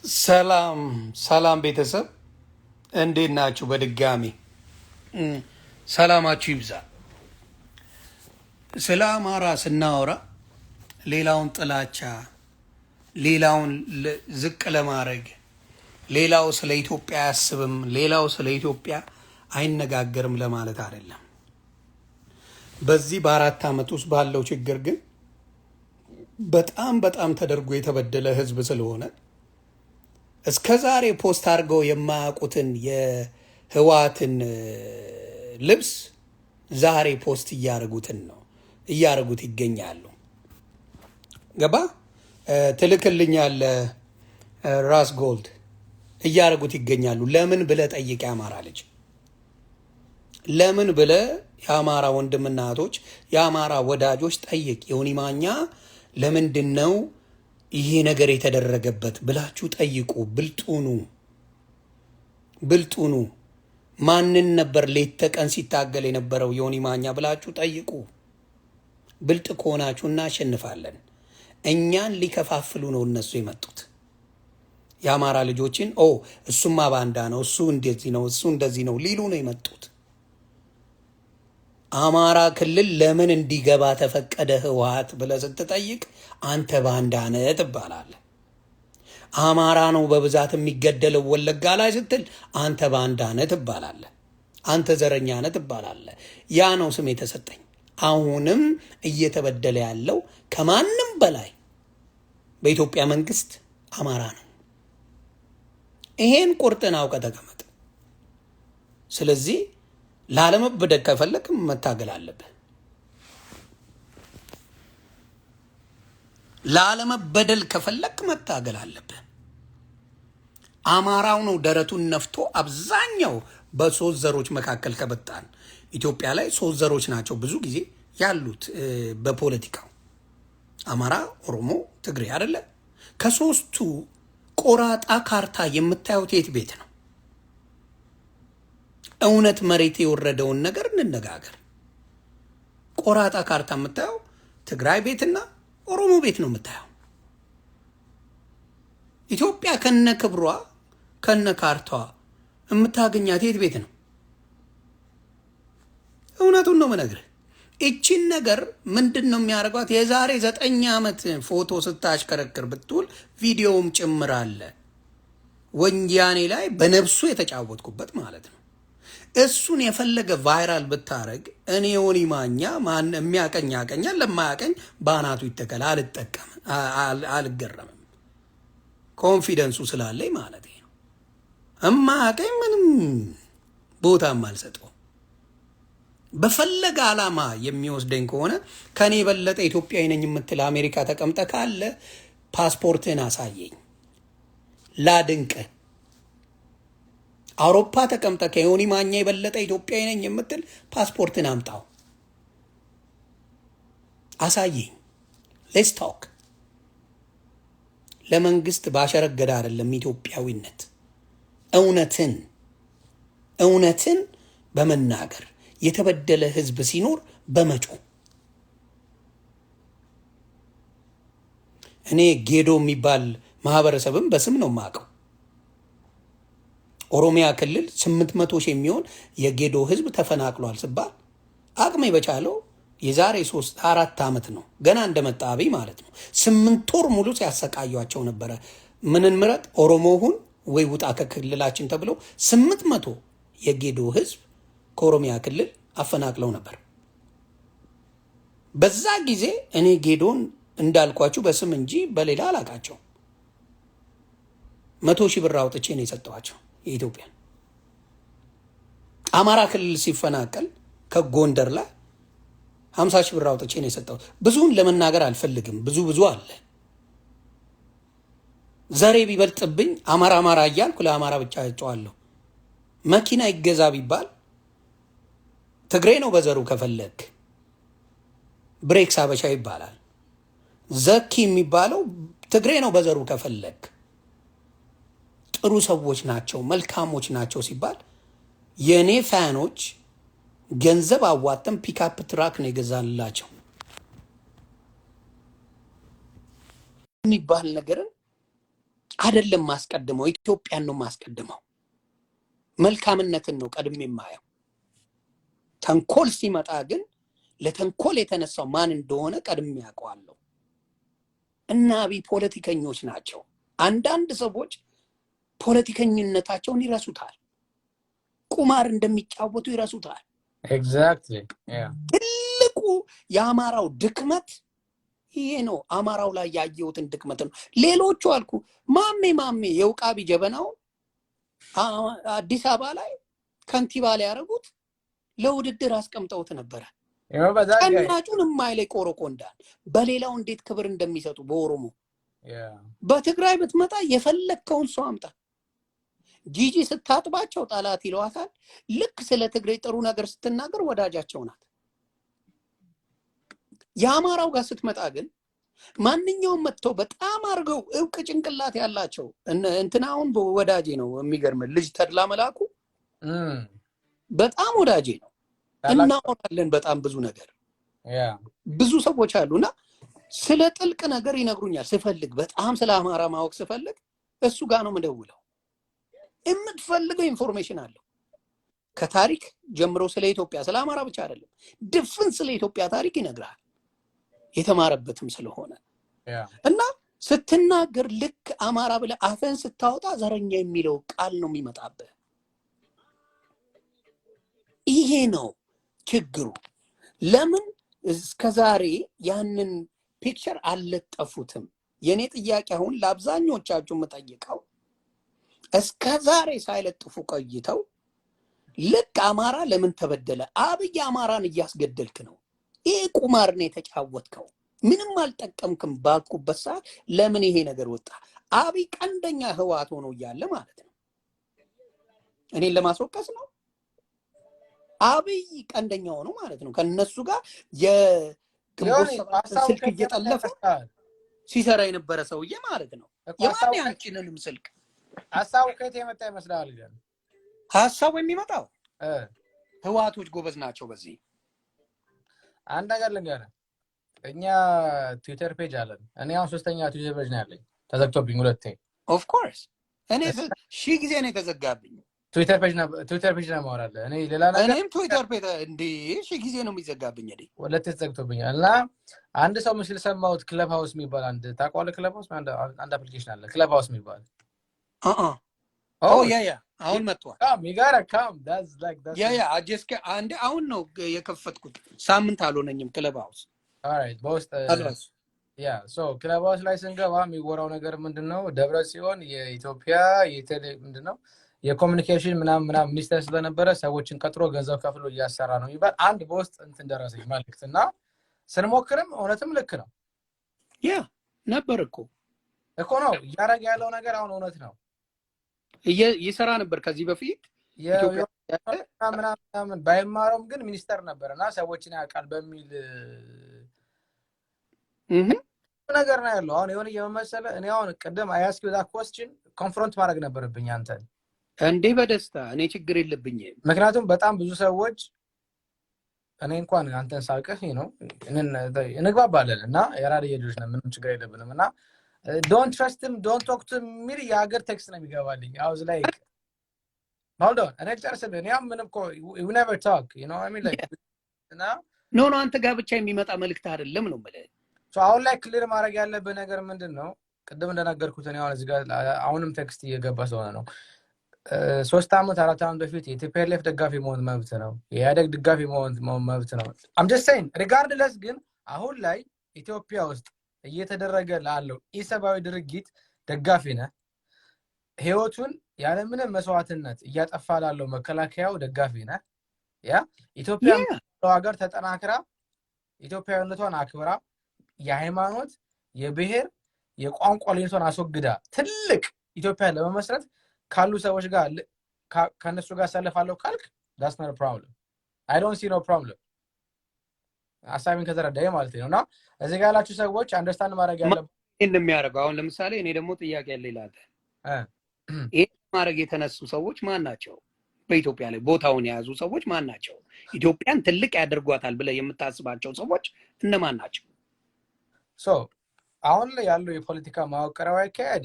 ሰላም ቤተሰብ እንዴት ናችሁ? በድጋሚ ሰላማችሁ ይብዛ። ስለ አማራ ስናወራ ሌላውን ጥላቻ፣ ሌላውን ዝቅ ለማድረግ፣ ሌላው ስለ ኢትዮጵያ አያስብም፣ ሌላው ስለ ኢትዮጵያ አይነጋገርም ለማለት አይደለም። በዚህ በ4 ዓመት ውስጥ ባለው ችግር ግን በጣም ተደርጎ የተበደለ ህዝብ ስለሆነ እስከ ዛሬ ፖስት አድርገው የማያውቁትን የህዋትን ልብስ ዛሬ ፖስት እያደረጉት ይገኛሉ። ገባ ትልክልኛለ ራስ ጎልድ እያደረጉት ይገኛሉ። ለምን ብለ ጠይቅ። የአማራ ልጅ ለምን ብለ የአማራ ወንድምና እህቶች የአማራ ወዳጆች ጠይቅ። ዮኒ ማኛ ለምንድን ነው ይሄ ነገር የተደረገበት ብላችሁ ጠይቁ። ብልጡኑ ማንን ነበር ሌት ተቀን ሲታገል የነበረው ዮኒ ማኛ ብላችሁ ጠይቁ። ብልጥ ከሆናችሁ እናሸንፋለን። እኛን ሊከፋፍሉ ነው እነሱ የመጡት። የአማራ ልጆችን እሱማ ባንዳ ነው፣ እሱ እንደዚህ ነው፣ እሱ እንደዚህ ነው ሊሉ ነው የመጡት። አማራ ክልል ለምን እንዲገባ ተፈቀደ ህወሓት ብለህ ስትጠይቅ አንተ ባንዳ ነህ ትባላለህ። አማራ ነው በብዛት የሚገደለው ወለጋ ላይ ስትል አንተ ባንዳ ነህ ትባላለህ። አንተ ዘረኛ ነህ ትባላለህ። ያ ነው ስም የተሰጠኝ። አሁንም እየተበደለ ያለው ከማንም በላይ በኢትዮጵያ መንግስት አማራ ነው። ይሄን ቁርጥን አውቀህ ተቀመጥ። ስለዚህ ላለመበደል ከፈለክ መታገል አለብህ። ላለመበደል ከፈለክ መታገል አለብህ። አማራው ነው ደረቱን ነፍቶ አብዛኛው በሶስት ዘሮች መካከል ከበጣን ኢትዮጵያ ላይ ሶስት ዘሮች ናቸው ብዙ ጊዜ ያሉት በፖለቲካው አማራ፣ ኦሮሞ፣ ትግሬ አይደለ? ከሶስቱ ቆራጣ ካርታ የምታዩት የት ቤት ነው? እውነት መሬት የወረደውን ነገር እንነጋገር። ቆራጣ ካርታ የምታየው ትግራይ ቤትና ኦሮሞ ቤት ነው የምታየው። ኢትዮጵያ ከነ ክብሯ ከነ ካርታዋ የምታገኛት የት ቤት ነው? እውነቱን ነው የምነግርህ። እቺን ነገር ምንድን ነው የሚያደርጓት? የዛሬ 9 ዓመት ፎቶ ስታሽከረክር ብትውል ቪዲዮውም ጭምር አለ። ወንጃኔ ላይ በነብሱ የተጫወትኩበት ማለት ነው። እሱን የፈለገ ቫይራል ብታረግ እኔ ዮኒ ማኛ ማን የሚያቀኝ ያቀኛል፣ ለማያቀኝ ባናቱ ይተከል። አልገረምም። ኮንፊደንሱ ስላለኝ ማለት ነው። እማያቀኝ ምንም ቦታም አልሰጠው። በፈለገ ዓላማ የሚወስደኝ ከሆነ ከኔ የበለጠ ኢትዮጵያዊ ነኝ የምትል አሜሪካ ተቀምጠ ካለ ፓስፖርትን አሳየኝ ላድንቅ። አውሮፓ ተቀምጠ ከዮኒ ማኛ የበለጠ ኢትዮጵያዊ ነኝ የምትል ፓስፖርትን አምጣው አሳየኝ። ሌትስ ቶክ። ለመንግስት ባሸረገደ አይደለም ኢትዮጵያዊነት። እውነትን በመናገር የተበደለ ህዝብ ሲኖር በመጮ እኔ ጌዶ የሚባል ማህበረሰብም በስም ነው የማውቀው። ኦሮሚያ ክልል 800 ሺህ የሚሆን የጌዶ ህዝብ ተፈናቅሏል ሲባል አቅሜ በቻለው የዛሬ 3-4 ዓመት ነው ገና እንደመጣ አብይ ማለት ነው 8 ወር ሙሉ ሲያሰቃዩአቸው ነበረ። ምንን ምረጥ ኦሮሞ ሁን ወይ ውጣ ከክልላችን ተብለው 800 የጌዶ ህዝብ ከኦሮሚያ ክልል አፈናቅለው ነበር። በዛ ጊዜ እኔ ጌዶን እንዳልኳችሁ በስም እንጂ በሌላ አላቃቸው 100 ሺህ ብር አውጥቼ ነው የሰጠዋቸው። የኢትዮጵያ አማራ ክልል ሲፈናቀል ከጎንደር ላይ 50 ሺህ ብር አውጥቼ ነው የሰጠው። ብዙውን ለመናገር አልፈልግም። ብዙ አለ። ዘሬ ቢበልጥብኝ አማራ እያልኩ ለአማራ ብቻ እጨዋለሁ። መኪና ይገዛ ቢባል ትግሬ ነው በዘሩ ከፈለክ ብሬክስ አበሻ ይባላል። ዘኪ የሚባለው ትግሬ ነው በዘሩ ከፈለክ። ጥሩ ሰዎች ናቸው መልካሞች ናቸው ሲባል የኔ ፋኖች ገንዘብ አዋጥተን ፒክአፕ ትራክ ነው የገዛንላቸው የሚባል ነገርን አይደለም ማስቀድመው ኢትዮጵያን ነው ማስቀድመው መልካምነትን ነው ቀድሜ የማየው ተንኮል ሲመጣ ግን ለተንኮል የተነሳው ማን እንደሆነ ቀድሜ ያውቀዋለሁ እና ፖለቲከኞች ናቸው አንዳንድ ሰዎች ፖለቲከኝነታቸውን ይረሱታል ቁማር እንደሚጫወቱ ይረሱታል ኤግዛክትሊ ትልቁ የአማራው ድክመት ይሄ ነው አማራው ላይ ያየሁትን ድክመት ነው ሌሎቹ አልኩ ማሜ የውቃቢ ጀበናው አዲስ አበባ ላይ ከንቲባ ላይ ያረጉት ለውድድር አስቀምጠውት ነበር ቀናጩን ማይላይ ቆሮቆንዳን በሌላው እንዴት ክብር እንደሚሰጡ በኦሮሞ በትግራይ ብትመጣ የፈለከውን ሰው አምጣ ጂጂ ስታጥባቸው ጣላት ይሏታል ልክ ስለ ትግራይ ጥሩ ነገር ስትናገር ወዳጃቸው ናት ያማራው ጋር ስትመጣ ግን ማንኛውም መጥተው በጣም አርገው እውቅ ጭንቅላት ያላቸው እንትናውን ወዳጄ ነው የሚገርም ልጅ ተድላ መላኩ በጣም ወዳጄ ነው እናወራለን በጣም ብዙ ነገር ብዙ ሰዎች አሉና ስለ ጥልቅ ነገር ይነግሩኛል ስፈልግ በጣም ስለ አማራ ማወቅ ስፈልግ እሱ ጋር ነው መደውለው የምትፈልገው ኢንፎርሜሽን አለው ከታሪክ ጀምሮ ስለ ኢትዮጵያ ስለ አማራ ብቻ አይደለም ድፍን ስለ ኢትዮጵያ ታሪክ ይነግራል የተማረበትም ስለሆነ እና ስትናገር ልክ አማራ ብለ አፈን ስታወጣ ዘረኛ የሚለው ቃል ነው የሚመጣበት ይሄ ነው ችግሩ ለምን እስከዛሬ ያንን ፒክቸር አልለጠፉትም የኔ ጥያቄ አሁን ለአብዛኞቻችሁ መጠየቀው እስከዛሬ ሳይለጥፉ ቆይተው ልክ አማራ ለምን ተበደለ አብይ አማራን እያስገደልክ ነው ይሄ ቁማር ነው የተጫወትከው ምንም አልጠቀምክም ባልኩበት ሰዓት ለምን ይሄ ነገር ወጣ አብይ ቀንደኛ ህዋት ሆኖ ያለ ማለት ነው እኔን ለማስወቀስ ነው አብይ ቀንደኛ ሆኖ ማለት ነው ከነሱ ጋር የግንቦት ስልክ እየጠለፈ ሲሰራ የነበረ ሰውዬ ማለት ነው የማን ያንቺንም ስልክ ሐሳቡ ከየት የመጣ ይመስላል ግን ሐሳቡ የሚመጣው ህዋቶች ጎበዝ ናቸው በዚህ አንድ ነገር ልንገርህ እኛ ትዊተር ፔጅ አለን እኔ አሁን ሶስተኛ ትዊተር ፔጅ ነው ያለኝ ተዘግቶብኝ ሁለቴ ኦፍ ኮርስ እኔ ሺ ጊዜ ነው የተዘጋብኝ ትዊተር ፔጅ ነው ማወራለ እኔ ሌላ ነገር እኔም ትዊተር ፔጅ እንዴ ሺ ጊዜ ነው የሚዘጋብኝ አይደል ሁለቴ ተዘግቶብኛል እና አንድ ሰው ምስል ሰማሁት ክለብ ሃውስ የሚባል አንድ ታቋለ ክለብ ሃውስ አንድ አፕሊኬሽን አለ ክለብ ሃውስ የሚባል ያ አሁን መጥቷል come that's like that's ያ አጀስከ አንዴ አሁን ነው የከፈትኩት ሳምንት አልሆነኝም ክለብ ሃውስ alright both so ክለብ ሃውስ ላይ ስንገባ የሚወራው ነገር ምንድነው ደብረ ሲሆን የኢትዮጵያ የቴሌ ምንድነው የኮሙኒኬሽን ምናምን ሚኒስተር ስለነበረ ሰዎችን ቀጥሮ ገንዘብ ከፍሎ እያሰራ ነው ይባል አንድ በውስጥ እንትን ደረሰኝ መልክትና ስንሞክርም እውነትም ልክ ነው ያ ነበር እኮ ነው ያረጋ ያለው ነገር አሁን እውነት ነው ይሰራ ነበር ከዚህ በፊት ምናምን ባይማረውም ግን ሚኒስተር ነበርና ሰዎችን ያቃል በሚል ነገር ነው ያለው አሁን የሆነ የመሰለ እኔ አሁን ቀደም አያስኩ that question ኮንፍሮንት ማድረግ ነበርብኝ አንተን እንዴ በደስታ እኔ ችግር የለብኝም ምክንያቱም በጣም ብዙ ሰዎች እኔ እንኳን አንተን ሳልቀህ ነው እንግባባለን እና የራዲዮ ልጆች ነን ምንም ችግር የለብንም እና don't trust him don't talk to me ያገር ቴክስት ነው የሚገባልኝ I was like hold on and I said እኔ ምንም እኮ we never talk you know I mean like no አንተ ጋር ብቻ የሚመጣ መልእክት አይደለም ነው ማለት so አሁን ላይ ክሊር ማድረግ ያለበት ነገር ምንድነው ቅድም እንደነገርኩት እኔ አሁን እዚህ ጋር አሁንም ቴክስት እየገባ ስለሆነ ነው 3 አመት 4 አመት በፊት የቲፒኤልኤፍ ደጋፊ መሆን መብት ነው የያደግ ደጋፊ መሆን መብት ነው I'm just saying regardless ግን አሁን ላይ ኢትዮጵያ ውስጥ እየተደረገ ላለው ኢሰባዊ ድርጊት ደጋፊ ነህ ህይወቱን ያለ ምንም መስዋዕትነት እያጠፋ ላለው መከላከያው ደጋፊ ነህ ያ ኢትዮጵያ ሀገር ተጠናክራ ኢትዮጵያዊነቷን አክብራ የሃይማኖት የብሔር የቋንቋ ልዩነቷን አስወግዳ ትልቅ ኢትዮጵያ ለመመስረት ካሉ ሰዎች ጋር ከነሱ ጋር ሰለፋለሁ ካልክ that's not a problem I don't see no problem አሳቢን ከተረዳየ ማለት ነውና እዚህ ጋር ያላችሁ ሰዎች አንደርስታንድ ማድረግ ያለበት እንደሚያደርገው አሁን ለምሳሌ እኔ ደግሞ ጥያቄ ያለ ይላል ይሄ ማድረግ የተነሱ ሰዎች ማን ናቸው በኢትዮጵያ ላይ ቦታውን የያዙ ሰዎች ማን ናቸው ኢትዮጵያን ትልቅ ያደርጓታል ብለ የምታስባቸው ሰዎች እነማን ናቸው so አሁን ላይ ያለው የፖለቲካ ማወቀራዊ አካሄድ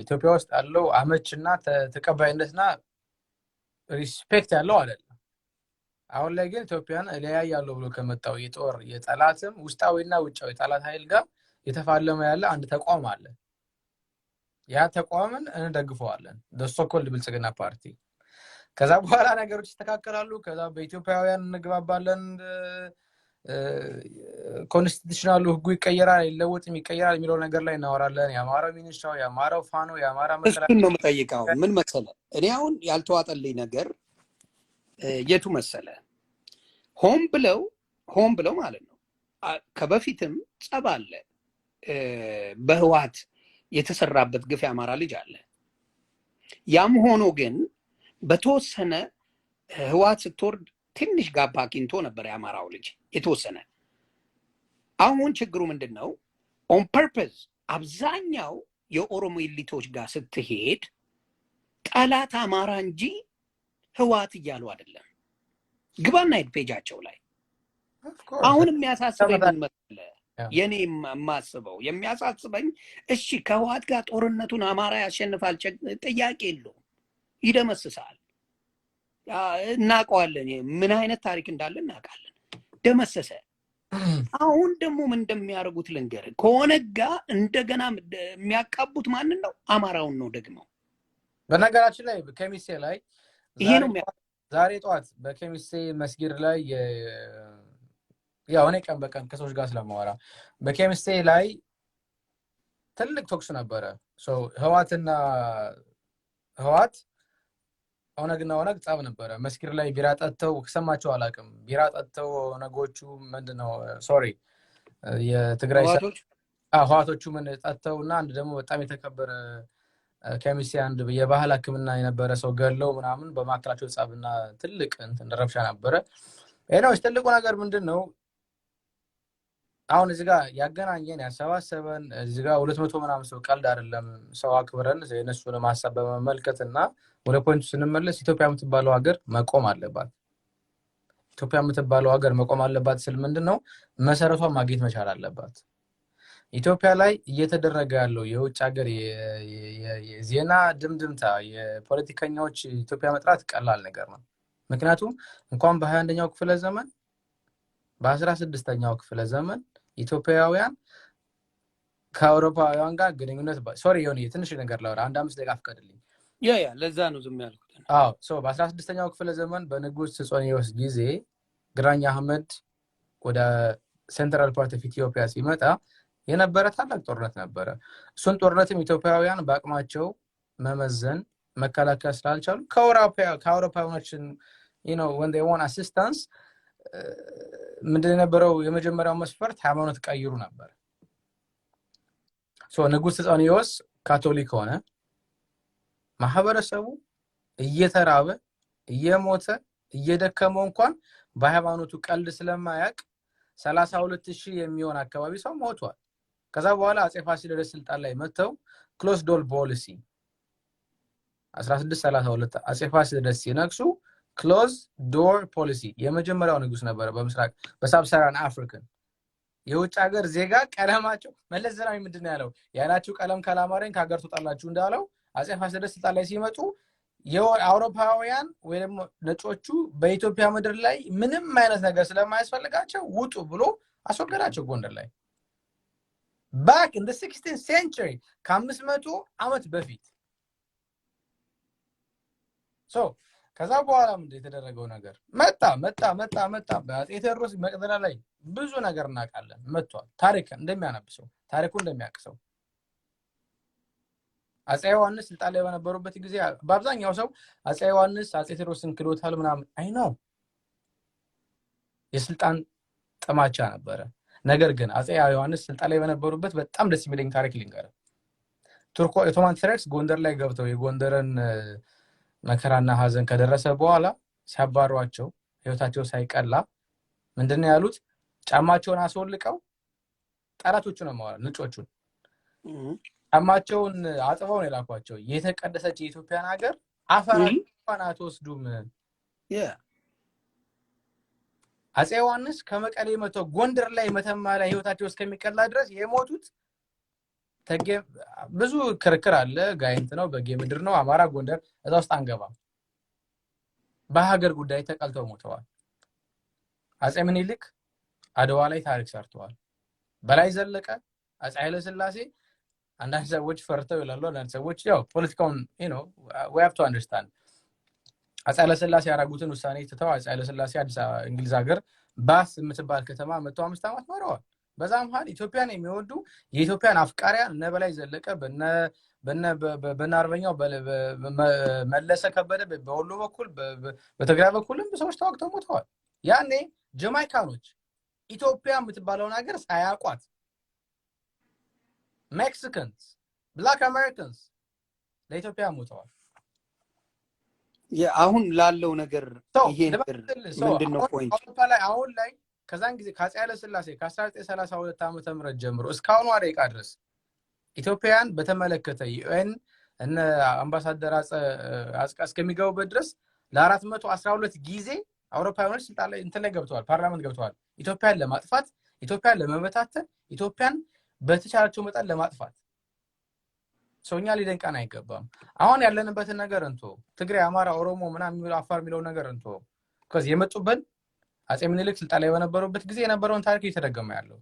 ኢትዮጵያ ውስጥ ያለው አመችና ተቀባይነትና ሪስፔክት ያለው አይደለም። አሁን ላይ ግን ኢትዮጵያን እለያያለሁ ብሎ ከመጣው የጦር የጠላትም ውስጣዊና ውጫዊ ጠላት ኃይል ጋር የተፋለመ ያለ አንድ ተቋም አለ። ያ ተቋምን እንደግፈዋለን፣ ደሶኮል ብልጽግና ፓርቲ። ከዛ በኋላ ነገሮች ይስተካከላሉ። ከዛ በኢትዮጵያውያን እንግባባለን፣ ኮንስቲቱሽናሉ ህጉ ይቀየራል፣ ይለወጥም ይቀየራል የሚለው ነገር ላይ እናወራለን። የአማራው ሚኒሻው፣ የአማራው ፋኖ፣ የአማራ መከላከያ ነው የምጠይቀው። ምን መሰለ እኔ አሁን ያልተዋጠልኝ ነገር የቱ መሰለ፣ ሆም ብለው ማለት ነው። ከበፊትም ጸብ አለ፣ በህዋት የተሰራበት ግፍ የአማራ ልጅ አለ። ያም ሆኖ ግን በተወሰነ ህዋት ስትወርድ ትንሽ ጋባ አግኝቶ ነበር የአማራው ልጅ የተወሰነ። አሁን ችግሩ ምንድን ነው? ኦን ፐርፐዝ አብዛኛው የኦሮሞ ኢሊቶች ጋር ስትሄድ ጠላት አማራ እንጂ ህዋት እያሉ አይደለም። ግባና ሄድ ፔጃቸው ላይ አሁን የሚያሳስበኝ ምን መሰለህ? የኔ የማስበው የሚያሳስበኝ እሺ ከህዋት ጋር ጦርነቱን አማራ ያሸንፋል፣ ጥያቄ የለውም፣ ይደመስሳል፣ እናውቀዋለን፣ ምን አይነት ታሪክ እንዳለ እናውቃለን፣ ደመሰሰ። አሁን ደግሞ ምን እንደሚያደርጉት ልንገርህ። ከኦነግ ጋር እንደገና የሚያቃቡት ማንን ነው? አማራውን ነው ደግሞ። በነገራችን ላይ ከሚሴ ላይ ይሄ ነው ዛሬ ጠዋት በከሚሴ መስጊድ ላይ ያው እኔ ቀን በቀን ከሰዎች ጋር ስለማወራ በከሚሴ ላይ ትልቅ ቶክስ ነበረ። ህዋትና ህዋት ኦነግና ኦነግ ጸብ ነበረ። መስጊድ ላይ ቢራ ጠጥተው ከሰማቸው አላውቅም። ቢራ ጠጥተው ኦነጎቹ ምንድነው ሶሪ የትግራይ ህዋቶቹ ምን ጠጥተውና አንድ ደግሞ በጣም የተከበረ ከሚሴ አንድ የባህል ሕክምና የነበረ ሰው ገለው ምናምን በማከላቸው ጸብና ትልቅ ረብሻ ነበረ። ኤኒዌይስ ትልቁ ነገር ምንድነው አሁን እዚህ ጋር ያገናኘን ያሰባሰበን እዚህ ጋር 200 ምናምን ሰው ቀልድ አይደለም። ሰው አክብረን የነሱን ማሳብ በመመልከትና ወደ ፖይንቱ ስንመለስ ኢትዮጵያ የምትባለው ሀገር መቆም አለባት። ኢትዮጵያ የምትባለው ሀገር መቆም አለባት ስል ምንድነው መሰረቷን ማግኘት መቻል አለባት። ኢትዮጵያ ላይ እየተደረገ ያለው የውጭ ሀገር የዜና ድምድምታ የፖለቲከኞች ኢትዮጵያ መጥራት ቀላል ነገር ነው። ምክንያቱም እንኳን በ21ኛው ክፍለ ዘመን በ16ኛው ክፍለ ዘመን ኢትዮጵያውያን ከአውሮፓውያን ጋር ግንኙነት ሶሪ የሆነ ትንሽ ነገር ላውራ፣ አንድ 5 ደቂቃ ፍቀድልኝ። ያ ለዛ ነው ዝም ያልኩት። በ16ኛው ክፍለ ዘመን በንጉስ ጾኒዮስ ጊዜ ግራኝ አህመድ ወደ ሴንትራል ፓርት ኦፍ ኢትዮጵያ ሲመጣ የነበረ ታላቅ ጦርነት ነበረ። እሱን ጦርነትም ኢትዮጵያውያን በአቅማቸው መመዘን መከላከል ስላልቻሉ ከአውሮፓውያኖችን when they want assistance ምንድን የነበረው የመጀመሪያው መስፈርት ሃይማኖት ቀይሩ ነበር። ንጉስ ጾኒዮስ ካቶሊክ ሆነ። ማህበረሰቡ እየተራበ እየሞተ እየደከመው እንኳን በሃይማኖቱ ቀልድ ስለማያቅ 32,000 የሚሆን አካባቢ ሰው ሞቷል። ከዛ በኋላ አጼ ፋሲለደስ ስልጣን ላይ መተው ክሎዝ ዶር ፖሊሲ 1632 አጼ ፋሲለደስ ሲነግሱ ክሎዝ ዶር ፖሊሲ የመጀመሪያው ንጉስ ነበረ በምስራቅ በሳብሳራን አፍሪካን የውጭ ሀገር ዜጋ ቀለማቸው መለስ ዜናዊ ምንድን ነው ያለው? ያላችሁ ቀለም ካላማረኝ ከሀገር ትወጣላችሁ እንዳለው አጼ ፋሲለደስ ስልጣን ላይ ሲመጡ የአውሮፓውያን ወይም ነጮቹ በኢትዮጵያ ምድር ላይ ምንም አይነት ነገር ስለማያስፈልጋቸው ውጡ ብሎ አስወገዳቸው ጎንደር ላይ back in the 16th century ከ500 ዓመት በፊት። ከዛ በኋላ ምንድነው የተደረገው ነገር? መጣ በአጼ ቴዎድሮስ መቅደላ ላይ ብዙ ነገር እናውቃለን። መጥቷል። ታሪክ እንደሚያነብሰው ታሪኩ እንደሚያቅሰው አጼ ዮሐንስ ስልጣን ላይ በነበሩበት ጊዜ በአብዛኛው ሰው አጼ ዮሐንስ አጼ ቴዎድሮስን ክሎታል ምናምን አይ ነው የስልጣን ጥማቻ ነበረ። ነገር ግን አጼ ዮሐንስ ስልጣን ላይ በነበሩበት በጣም ደስ የሚለኝ ታሪክ ልንገርህ። ኦቶማን ተርክስ ጎንደር ላይ ገብተው የጎንደርን መከራና ሀዘን ከደረሰ በኋላ ሲያባሯቸው ህይወታቸው ሳይቀላ ምንድነው ያሉት? ጫማቸውን አስወልቀው ጠላቶቹ ነው ማለት ንጮቹን ጫማቸውን አጥበው ነው የላኳቸው። የተቀደሰች የኢትዮጵያን ሀገር አፈራን አትወስዱም። አጼ ዮሐንስ ከመቀሌ መተው ጎንደር ላይ መተማ ላይ ህይወታቸው እስከሚቀላ ድረስ የሞቱት ብዙ ክርክር አለ ጋይንት ነው በጌ ምድር ነው አማራ ጎንደር እዛ ውስጥ አንገባም በሀገር ጉዳይ ተቀልተው ሞተዋል አጼ ምኒልክ አድዋ ላይ ታሪክ ሰርተዋል በላይ ዘለቀ አጼ ኃይለ ሥላሴ አንዳንድ ሰዎች ፈርተው ይላሉ አንዳንድ ሰዎች ያው ፖለቲካውን we have to understand አጼ ኃይለ ሥላሴ ያደረጉትን ውሳኔ ትተው አጼ ኃይለ ሥላሴ አዲስ እንግሊዝ ሀገር ባስ የምትባል ከተማ 105 ዓመት ኖረዋል በዛም ሀል ኢትዮጵያን የሚወዱ የኢትዮጵያን አፍቃሪያን እነ በላይ ዘለቀ በነ አርበኛው መለሰ ከበደ በወሎ በኩል በትግራይ በኩልም ሰዎች ተዋግተው ሞተዋል ያኔ ጀማይካኖች ኢትዮጵያ የምትባለውን ሀገር ሳያቋት ሜክሲካንስ ብላክ አሜሪካንስ ለኢትዮጵያ ሞተዋል አሁን ላለው ነገር ይሄ ነገር ምንድነው ፖይንት አሁን ላይ ከዛን ጊዜ ከአጼ ኃይለ ሥላሴ ከ1932 ዓመተ ምህረት ጀምሮ እስካሁን ደቂቃ ድረስ ኢትዮጵያን በተመለከተ ዩኤን እነ አምባሳደር አጽቃ እስከሚገቡበት ድረስ ለ412 ጊዜ አውሮፓውያኖች ስልጣን ላይ እንትን ላይ ገብተዋል ፓርላመንት ገብተዋል ኢትዮጵያን ለማጥፋት ኢትዮጵያን ለመበታተን ኢትዮጵያን በተቻላቸው መጠን ለማጥፋት ሶኛ ሊደንቃን አይገባም አሁን ያለንበት ነገር እንቶ ትግራይ አማራ ኦሮሞ ምናምን የሚለው አፋር የሚለው ነገር እንቶ because የመጡበት አጼ ምኒልክ ስልጣን ላይ በነበሩበት ጊዜ የነበረውን ታሪክ እየተደገመ ያለው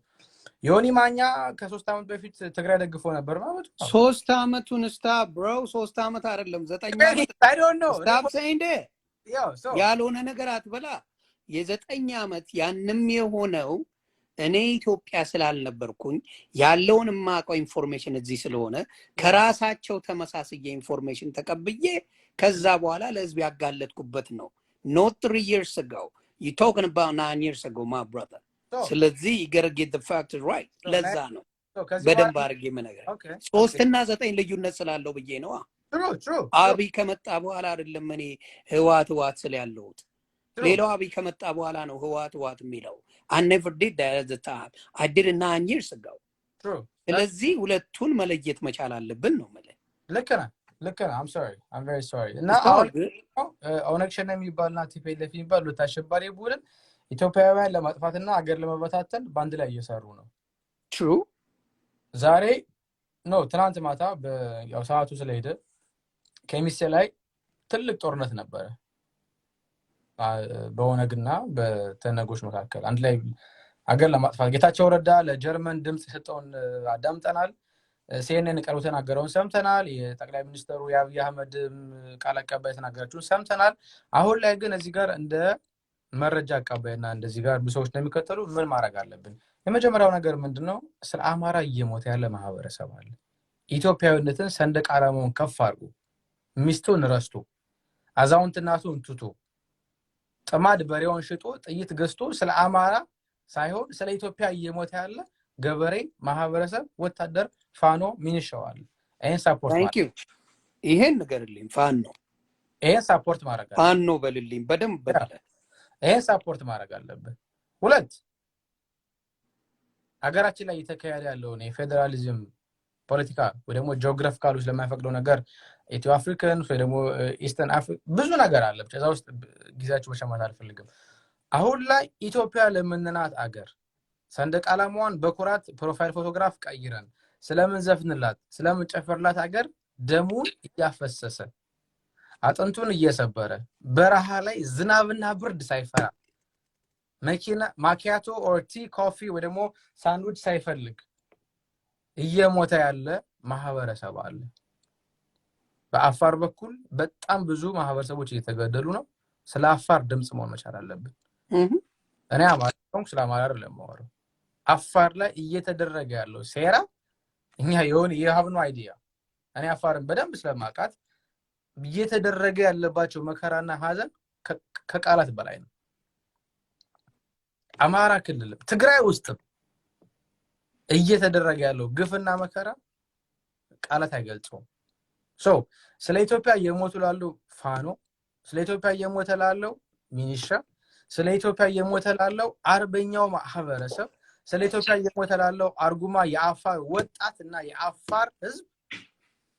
ዮኒ ማኛ ከ3 ዓመት በፊት ትግራይ ደግፎ ነበር ማለት 3 ዓመቱን ስታፕ bro 3 ዓመት አይደለም 9 ዓመት I don't know stop saying that ያልሆነ ነገር አትበላ የ9 ዓመት ያንንም የሆነው እኔ ኢትዮጵያ ስላልነበርኩኝ ያለውን ማቀው ኢንፎርሜሽን እዚህ ስለሆነ ከራሳቸው ተመሳሳይ ኢንፎርሜሽን ተቀብዬ ከዛ በኋላ ለህዝብ ያጋለጥኩበት ነው not 3 years ago you talking about 9 years ago my brother ስለዚህ you got to get the facts right ለዛ ነው በደንብ አድርጌ መነገር 3 እና 9 ልዩነት ስላለው ብዬ ነው true አቢ ከመጣ በኋላ አይደለም እኔ ህዋት ስለያለሁት ሌላው አቢ ከመጣ በኋላ ነው ህዋት የሚለው I never did that at the time I did it 9 years ago true ስለዚህ ሁለቱን መለየት መቻል አለብን ነው ማለት ልክ ነህ I'm sorry I'm very sorry እና ኦነክሽን የሚባልና ቲፒኤልኤፍ የሚባል ለታሸባሪ ቡድን ኢትዮጵያውያን ለማጥፋትና ሀገር ለመበታተን ባንድ ላይ እየሰሩ ነው true ዛሬ ነው ትናንት ማታ ያው ሰዓቱ ስለሄደ ከሚሴ ላይ ትልቅ ጦርነት ነበረ በኦነግና በተነጎች መካከል አንድ ላይ ሀገር ለማጥፋት ጌታቸው ረዳ ለጀርመን ድምጽ ሰጠውን አዳምጠናል ሲኤንኤን ቀርቦ ተናገረውን ሰምተናል የጠቅላይ ሚኒስትሩ የአብይ አህመድ ቃል አቀባይ ተናገራችሁን ሰምተናል አሁን ላይ ግን እዚህ ጋር እንደ መረጃ አቀባይና እንደዚህ ጋር ብዙዎች እንደሚከተሉ ምን ማድረግ አለብን የመጀመሪያው ነገር ምንድነው ስለ አማራ እየሞተ ያለ ማህበረሰብ አለ ኢትዮጵያዊነትን ሰንደቅ ዓላማውን ከፍ አድርጎ ሚስቱን ረስቶ አዛውንት እናቱን ትቶ ጥማድ በሬውን ሽጦ ጥይት ገዝቶ ስለ አማራ ሳይሆን ስለ ኢትዮጵያ እየሞተ ያለ ገበሬ ማህበረሰብ ወታደር ፋኖ ሚኒሻዋል ይሄን ሰፖርት Thank you ይሄን ንገርልኝ ፋኖ ይሄን ሰፖርት ማድረግ ፋኖ በልልኝ በደንብ በለ ይሄን ሰፖርት ማድረግ አለበት ሁለት ሀገራችን ላይ የተካሄደ ያለው የፌደራሊዝም ፖለቲካ ወይ ደግሞ ጂኦግራፊካሉ ስለማይፈቅደው ነገር ኢትዮ አፍሪካን ወይ ደግሞ ኢስተርን አፍሪካ ብዙ ነገር አለ ብቻ እዛው ውስጥ ጊዜያችሁ መሸማት አልፈልግም አሁን ላይ ኢትዮጵያ ለምንናት አገር ሰንደቅ ዓላማዋን በኩራት ፕሮፋይል ፎቶግራፍ ቀይረን ስለምን ዘፍንላት ስለምን ጨፈርላት አገር ደሙን እያፈሰሰ አጥንቱን እየሰበረ በረሃ ላይ ዝናብና ብርድ ሳይፈራ መኪና ማኪያቶ ኦር ቲ ኮፊ ወይ ደግሞ ሳንድዊች ሳይፈልግ እየሞተ ያለ ማህበረሰብ አለ በአፋር በኩል በጣም ብዙ ማህበረሰቦች እየተገደሉ ነው ስለ አፋር ድምጽ መሆን መቻል አለብን እኔ አማራው ስለ አማራ አይደለም ማወራው አፋር ላይ እየተደረገ ያለው ሴራ እኛ የሀብኑ አይዲያ እኔ አፋርን በደንብ ስለማቃት እየተደረገ ያለባቸው መከራና ሀዘን ከቃላት በላይ ነው አማራ ክልል ትግራይ ውስጥ እየተደረገ ያለው ግፍና መከራ ቃላት አይገልጹም ስለ ኢትዮጵያ እየሞቱ ላለው ፋኖ ስለ ኢትዮጵያ እየሞተ ላለው ሚኒሻ ስለ ኢትዮጵያ እየሞተ ላለው አርበኛው ማህበረሰብ ስለ ኢትዮጵያ እየሞተ ላለው አርጉማ የአፋር ወጣትና የአፋር ህዝብ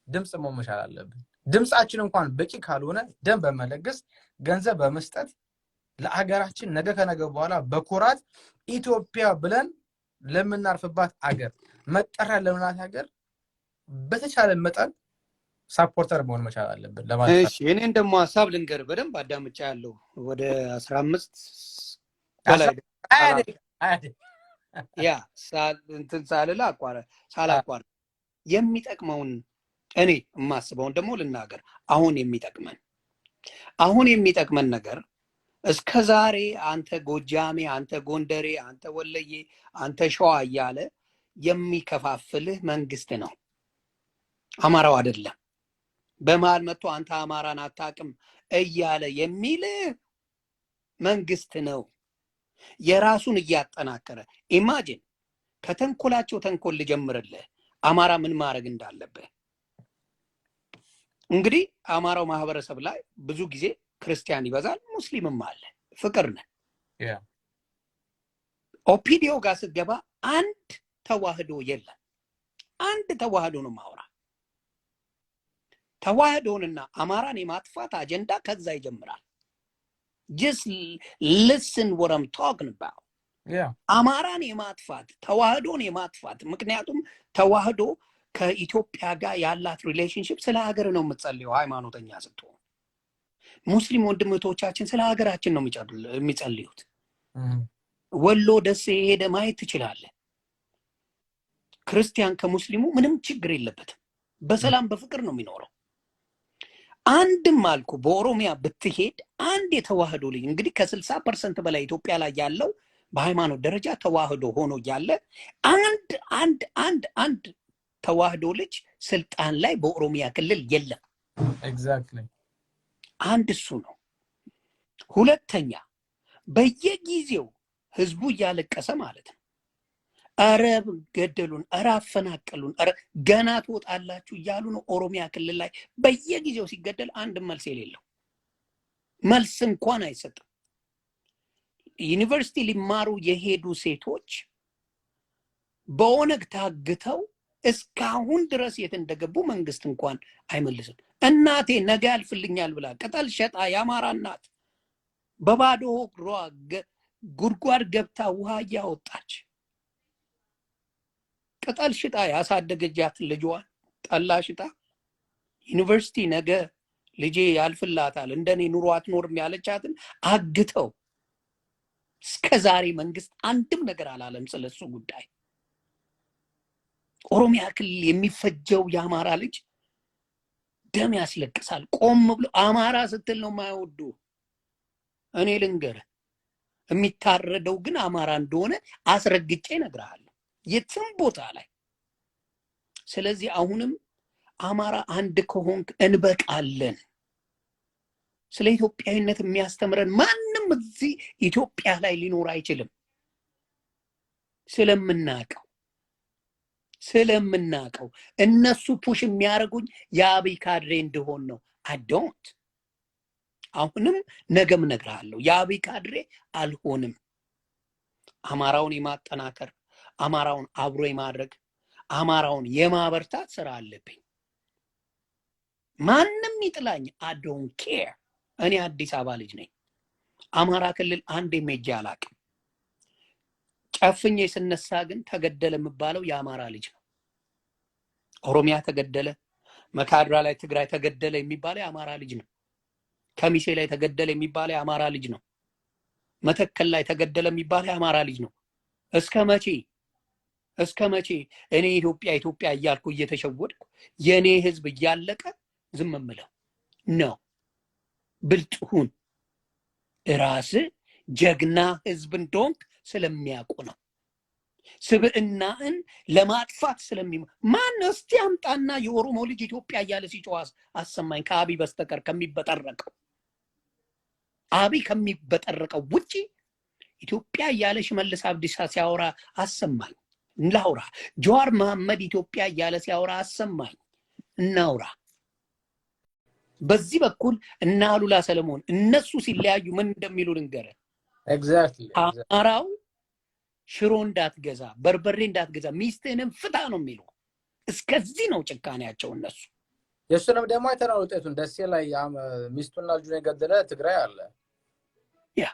ድምጽ መሆን አለብን ድምጻችን እንኳን በቂ ካልሆነ ደም በመለገስ ገንዘብ በመስጠት ለሀገራችን ነገ ከነገ በኋላ በኩራት ኢትዮጵያ ብለን ለምናርፍባት አገር መጠሪያ ለምናት ሀገር በተቻለ መጠን ሳፖርተር መሆን መቻል አለብን ለማለት ነው። እሺ እኔን ደግሞ ሐሳብ ልንገር በደንብ አዳምጫ ያለው ወደ 15 በላይ ያ እንትን ሳላቋርጥ የሚጠቅመውን እኔ የማስበውን ደግሞ ልናገር። አሁን የሚጠቅመን ነገር እስከዛሬ አንተ ጎጃሜ፣ አንተ ጎንደሬ፣ አንተ ወለዬ፣ አንተ ሸዋ እያለ የሚከፋፍልህ መንግስት ነው፣ አማራው አይደለም። በመሃል መጥቶ አንተ አማራን አታውቅም እያለ የሚልህ መንግስት ነው፣ የራሱን እያጠናከረ። ኢማጂን ከተንኮላቸው ተንኮል ልጀምርልህ፣ አማራ ምን ማድረግ እንዳለብህ። እንግዲህ አማራው ማህበረሰብ ላይ ብዙ ጊዜ ክርስቲያን ይበዛል፣ ሙስሊምም አለ፣ ፍቅር ነን። ኦፒዲዮ ጋር ስትገባ አንድ ተዋህዶ የለም። አንድ ተዋህዶ ነው ማውራ። ተዋህዶንና አማራን የማጥፋት አጀንዳ ከዛ ይጀምራል። just listen what I'm talking about. አማራን የማጥፋት ተዋህዶን የማጥፋት ምክንያቱም ተዋህዶ ከኢትዮጵያ ጋር ያላት ሪሌሽንሺፕ ስለ ሀገር ነው የምትጸልየው። ሃይማኖተኛ ስትሆን ሙስሊም ወንድሞቻችን ስለ ሀገራችን ነው የሚጸልዩት። ወሎ ደሴ ሄደ ማየት ትችላለህ። ክርስቲያን ከሙስሊሙ ምንም ችግር የለበትም፣ በሰላም በፍቅር ነው የሚኖረው። አንድም አልኩ በኦሮሚያ ብትሄድ አንድ የተዋህዶ ልጅ እንግዲህ ከ60% በላይ ኢትዮጵያ ላይ ያለው በሃይማኖት ደረጃ ተዋህዶ ሆኖ ያለ አንድ ተዋህዶ ልጅ ስልጣን ላይ በኦሮሚያ ክልል የለም። ኤግዛክትሊ አንድ እሱ ነው። ሁለተኛ በየጊዜው ህዝቡ እያለቀሰ ማለት ነው፣ አረ ገደሉን፣ አረ አፈናቀሉን፣ አረ ገና ትወጣላችሁ እያሉ ነው። ኦሮሚያ ክልል ላይ በየጊዜው ሲገደል አንድ መልስ የሌለው፣ መልስ እንኳን አይሰጥም። ዩኒቨርሲቲ ሊማሩ የሄዱ ሴቶች በኦነግ ታግተው እስካሁን ድረስ የት እንደገቡ መንግስት እንኳን አይመልስም። እናቴ ነገ ያልፍልኛል ብላ ቅጠል ሸጣ የአማራ እናት በባዶ እግሯ ጉድጓድ ገብታ ውሃ እያወጣች ቅጠል ሽጣ ያሳደገጃት ልጇን ጠላ ሽጣ ዩኒቨርሲቲ ነገ ልጄ ያልፍላታል እንደኔ ኑሮ አትኖርም ያለቻትን አግተው እስከዛሬ መንግስት አንድም ነገር አላለም ስለሱ ጉዳይ። ኦሮሚያ ክልል የሚፈጀው የአማራ ልጅ ደም ያስለቅሳል። ቆም ብሎ አማራ ስትል ነው የማይወዱ። እኔ ልንገርህ የሚታረደው ግን አማራ እንደሆነ አስረግጬ እነግርሃለሁ የትም ቦታ ላይ። ስለዚህ አሁንም አማራ አንድ ከሆንክ እንበቃለን። ስለ ኢትዮጵያዊነት የሚያስተምረን ማንም እዚህ ኢትዮጵያ ላይ ሊኖር አይችልም። ስለምናቀው እነሱ ፑሽ የሚያደርጉኝ የአብይ ካድሬ እንደሆን ነው። አዶንት አሁንም ነገም እነግርሃለሁ የአብይ ካድሬ አልሆንም። አማራውን የማጠናከር አማራውን አብሮ የማድረግ አማራውን የማበርታት ስራ አለብኝ። ማንም ይጥላኝ አዶንት ኬር። እኔ አዲስ አበባ ልጅ ነኝ። አማራ ክልል አንድ ሜጃ አላቅም። ጨፍኜ ስነሳ ግን ተገደለ የሚባለው የአማራ ልጅ ነው። ኦሮሚያ ተገደለ፣ መካድራ ላይ ትግራይ ተገደለ የሚባለው የአማራ ልጅ ነው። ከሚሴ ላይ ተገደለ የሚባለው የአማራ ልጅ ነው። መተከል ላይ ተገደለ የሚባለው የአማራ ልጅ ነው። እስከ መቼ እኔ ኢትዮጵያ እያልኩ እየተሸወድኩ የኔ ህዝብ እያለቀ ዝም እምለው ነው? ብልጥሁን ራስ ጀግና ህዝብ እንደሆንክ ስለሚያውቁ ነው። ስብዕናን ለማጥፋት ማን እስቲ አምጣና የኦሮሞ ልጅ ኢትዮጵያ እያለ ሲጮህ አሰማኝ። ከአብይ በስተቀር ከሚበጠረቀው ውጪ ኢትዮጵያ እያለ ሽመልስ አብዲሳ ሲያወራ አሰማኝ፣ እናውራ። ጀዋር መሐመድ ኢትዮጵያ እያለ ሲያወራ አሰማኝ፣ እናውራ። በዚህ በኩል እና አሉላ ሰለሞን እነሱ ሲለያዩ ምን እንደሚሉ ልንገርህ። ኤግዛክትሊ አማራው ሽሮ እንዳትገዛ፣ በርበሬ እንዳትገዛ፣ ሚስትህንም ፍታ ነው የሚሉ። እስከዚህ ነው ጭካኔያቸው እነሱ። የሱንም ደግሞ አይተናል ውጤቱን። ደሴ ላይ ሚስቱና ልጁን የገደለ ትግራይ አለ። ያ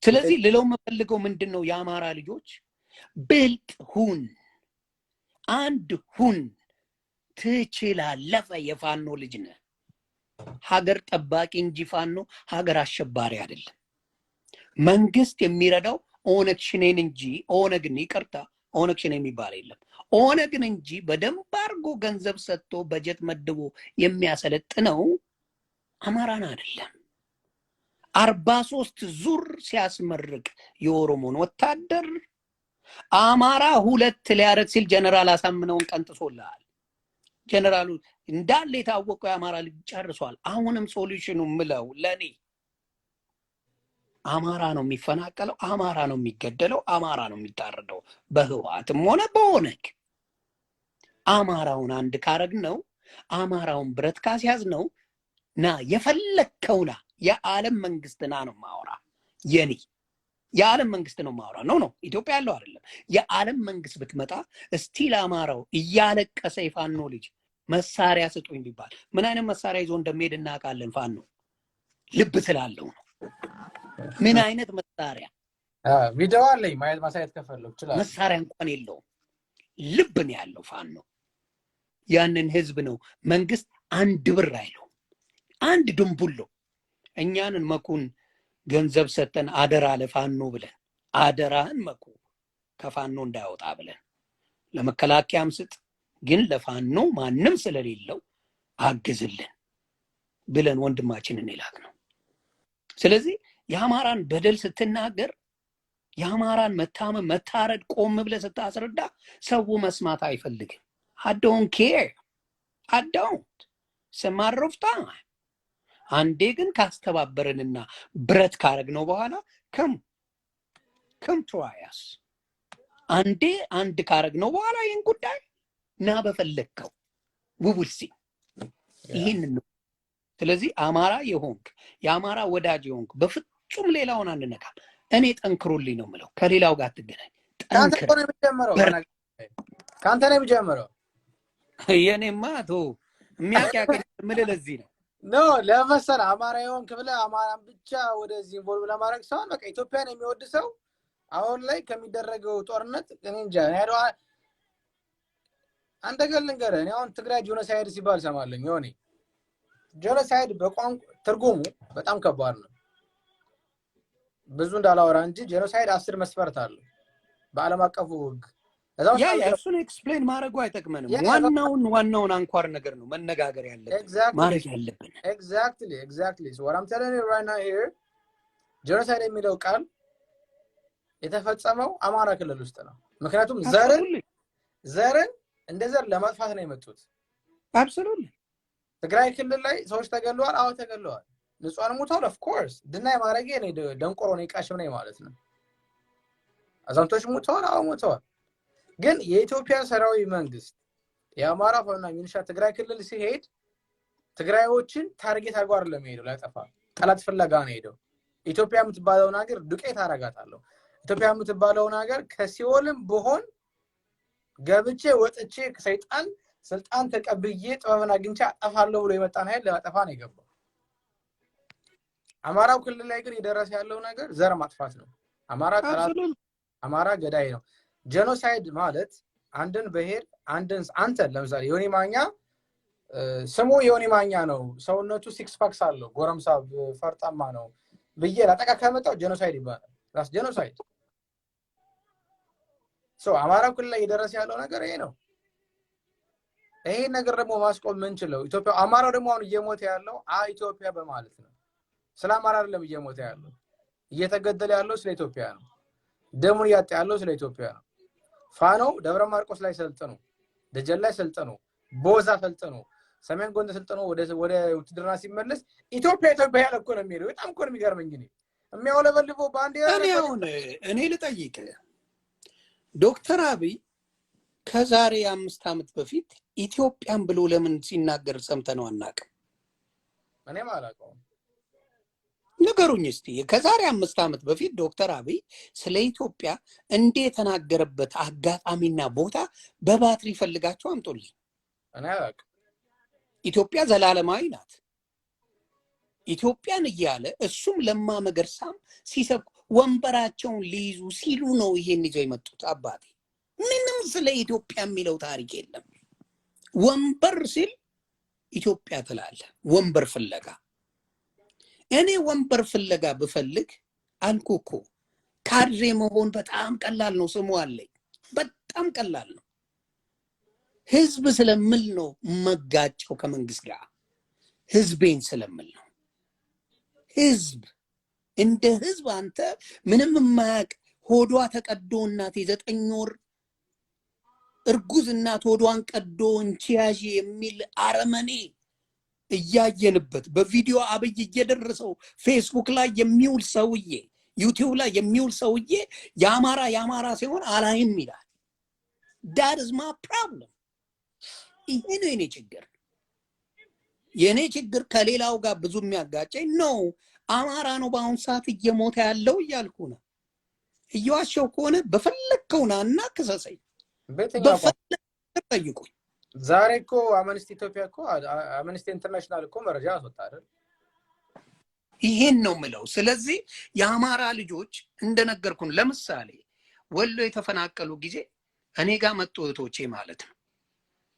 ስለዚህ ልለው የምፈልገው ምንድነው፣ የአማራ ልጆች ብልጥ ሁን፣ አንድ ሁን። ትችላለህ። የፋኖ ልጅ ነህ። ሀገር ጠባቂ እንጂ ፋኖ ሀገር አሸባሪ አይደለም። መንግስት የሚረዳው ኦነግ ሽኔን እንጂ ኦነግን ይቅርታ ኦነግ ሽኔ የሚባል የለም። ኦነግን እንጂ በደንብ አድርጎ ገንዘብ ሰጥቶ በጀት መድቦ የሚያሰለጥነው አማራን አይደለም። 43 ዙር ሲያስመርቅ የኦሮሞን ወታደር አማራ 2 ሊያረግ ሲል ጀነራል አሳምነውን ቀንጥሶልሃል። ጀነራሉ እንዳለ የታወቀው የአማራ ልጅ ጨርሷል። አሁንም ሶሉሽኑ ምለው ለኔ አማራ ነው የሚፈናቀለው፣ አማራ ነው የሚገደለው፣ አማራ ነው የሚታረደው በህወሓትም ሆነ በኦነግ። አማራውን አንድ ካረግ ነው፣ አማራውን ብረት ካስያዝ ነው ና የፈለከውና የዓለም መንግስት ና ነው ማወራ። የኔ የዓለም መንግስት ነው ማወራ ነው ኢትዮጵያ ያለው አይደለም። የዓለም መንግስት ብትመጣ እስቲል አማራው እያለቀሰ የፋኖ ልጅ መሳሪያ ስጡኝ ቢባል ምን አይነት መሳሪያ ይዞ እንደሚሄድ እናውቃለን። ፋኖ ልብ ስላለው ነው። ምን አይነት መሳሪያ ቪዲዮ አለኝ ማየት ማሳየት ከፈለኩ ይችላል። መሳሪያ እንኳን የለውም፣ ልብ ነው ያለው ፋኖ። ያንን ህዝብ ነው መንግስት አንድ ብር አይለው፣ አንድ ድንቡሎ እኛንን መኩን ገንዘብ ሰጠን አደራ ለፋኖ ብለን አደራህን መኩ ከፋኖ እንዳይወጣ ብለን ለመከላከያም ስጥ ግን ለፋኖ ማንም ስለሌለው አግዝልን ብለን ወንድማችንን ይላክ ነው። ስለዚህ የአማራን በደል ስትናገር የአማራን መታመም መታረድ ቆም ብለህ ስታስረዳ ሰው መስማት አይፈልግም። I don't care. I don't. ሰማረፍታ አንዴ ግን ካስተባበረንና ብረት ካረግነው በኋላ come try us አንድ ካረግነው በኋላ ይሄን ጉዳይ ና በፈለከው we will see ይሄንን ነው። ስለዚህ አማራ የሆንክ የአማራ ወዳጅ የሆንክ በፍጹም ሌላውን አንነካም። እኔ ጠንክሩልኝ ነው የምለው። ከሌላው ጋር አትገናኝ። ካንተ ነው የሚጀምረው። የኔማ የሚያቀያቀኝ የምልህ ለዚህ ነው። ለመሰለ አማራ የሆንክ ብለህ አማራን ብቻ ወደዚህ ኢንቮልቭ ለማድረግ ሳይሆን በቃ ኢትዮጵያን የሚወድ ሰው አሁን ላይ ከሚደረገው ጦርነት እኔ እንጃ ያለው አንተ ገለንገረ እኔ አሁን ትግራይ ጄኖሳይድ ሲባል ሰማለኝ። ዮኒ ጄኖሳይድ በቋንቋ ትርጉሙ በጣም ከባድ ነው። ብዙ እንዳላወራ እንጂ ጄኖሳይድ 10 መስፈርት አለው በዓለም አቀፉ ሕግ። እሱን ኤክስፕሌን ማድረጉ አይጠቅመንም። ዋናውን አንኳር ነገር ነው መነጋገር ያለብን ማድረግ ያለብን። Exactly. So what I'm telling you right now here, ጄኖሳይድ የሚለው ቃል የተፈጸመው አማራ ክልል ውስጥ ነው። ምክንያቱም ዘርን እንደ ዘር ለማጥፋት ነው የመጡት። Absolutely. ትግራይ ክልል ላይ ሰዎች ተገለዋል። አዎ ተገለዋል። ንጹሃን ሞተዋል። ኦፍ ኮርስ ድናይ ማድረግ እኔ ደንቆሮ ነኝ ቃሽም ነኝ ማለት ነው። አዛውንቶች ሞተዋል። አዎ ሞተዋል። ግን የኢትዮጵያ ሰራዊ መንግስት የአማራ ፋኖና ሚሊሻ ትግራይ ክልል ሲሄድ ትግራዮችን ታርጌት አድርጎ አይደለም ሄደው ላጠፋ ጠላት ፍለጋ ነው ሄደው። ኢትዮጵያ የምትባለውን ሀገር ዱቄት አረጋታለሁ፣ ኢትዮጵያ የምትባለውን ሀገር ከሲኦልም በሆን ገብቼ ወጥቼ ከሰይጣን ስልጣን ተቀብዬ ጥበብን አግኝቼ አጠፋለሁ ብሎ የመጣን ኃይል ለማጠፋ ነው የገባው። አማራው ክልል ላይ ግን የደረሰ ያለው ነገር ዘር ማጥፋት ነው። አማራ ጠላት፣ አማራ ገዳይ ነው። ጄኖሳይድ ማለት አንድን ብሔር አንተ ለምሳሌ ዮኒ ማኛ ስሙ ዮኒ ማኛ ነው፣ ሰውነቱ 6 ፓክስ አለው፣ ጎረምሳ ፈርጣማ ነው ብዬ ላጠቃ ከመጣው ጄኖሳይድ ይባላል። ራስ ጄኖሳይድ አማራው ክልል ላይ የደረሰ ያለው ነገር ይሄ ነው። ይሄ ነገር ደግሞ ማስቆም ምንችለው ኢትዮጵያ። አማራው ደግሞ አሁን እየሞተ ያለው ኢትዮጵያ በማለት ነው። ስለ አማራ አይደለም እየሞተ ያለው፣ እየተገደለ ያለው ስለ ኢትዮጵያ ነው። ደሙን ያጣ ያለው ስለ ኢትዮጵያ ነው። ፋኖ ደብረ ማርቆስ ላይ ሰልጥኑ፣ ደጀን ላይ ሰልጥኑ፣ ቦዛ ሰልጥኑ፣ ሰሜን ጎንደር ሰልጥኑ ወደ ውትድርና ሲመለስ ኢትዮጵያ ያለ እኮ ነው የሚሄደው። በጣም እኮ ነው የሚገርመኝ። የሚያውለበልበው ባንዲራ እኔ ልጠይቅ ዶክተር አብይ ከዛሬ 5 ዓመት በፊት ኢትዮጵያን ብሎ ለምን ሲናገር ሰምተነው አናውቅም? እኔም አላውቀውም። ንገሩኝ እስቲ። ከዛሬ 5 ዓመት በፊት ዶክተር አብይ ስለ ኢትዮጵያ እንደተናገረበት አጋጣሚና ቦታ በባትሪ ፈልጋችሁ አምጡልኝ። እኔ አላውቅም። ኢትዮጵያ ዘላለማዊ ናት። ኢትዮጵያን እያለ እሱም ለማ መገርሳም ሲሰብኩ ወንበራቸውን ሊይዙ ሲሉ ነው ይሄን ይዘው የመጡት። አባቴ ምንም ስለ ኢትዮጵያ የሚለው ታሪክ የለም። ወንበር ሲል ኢትዮጵያ ትላለ ወንበር ፍለጋ እኔ ወንበር ፍለጋ ብፈልግ አልኩኮ ካድሬ መሆን በጣም ቀላል ነው ስሙ አለኝ በጣም ቀላል ነው ህዝብ ስለምል ነው መጋጨው ከመንግስት ጋር ህዝቤን ስለምል ነው ህዝብ እንደ ህዝብ አንተ ምንም ማያቅ ሆዷ ተቀዶ እናት 9 ወር እርጉዝ እናት ሆዷን ቀዶ እንቺያጂ የሚል አረመኔ እያየንበት በቪዲዮ አብይ እየደረሰው ፌስቡክ ላይ የሚውል ሰውዬ ዩቲዩብ ላይ የሚውል ሰውዬ ያማራ ሲሆን አላይም ይላል that is my problem ይሄ ነው የኔ ችግር ከሌላው ጋር ብዙ የሚያጋጨኝ ነው አማራ ነው በአሁን ሰዓት እየሞተ ያለው እያልኩ ነው እየዋሸው ከሆነ በፈለከውና ከሰሰኝ በፈለከው ዛሬ እኮ አምነስቲ ኢትዮጵያ እኮ አምነስቲ ኢንተርናሽናል እኮ መረጃ አወጣ አይደል ይሄን ነው ምለው ስለዚህ የአማራ ልጆች እንደነገርኩን ለምሳሌ ወሎ የተፈናቀሉ ጊዜ እኔ ጋር መጡ እህቶቼ ማለት ነው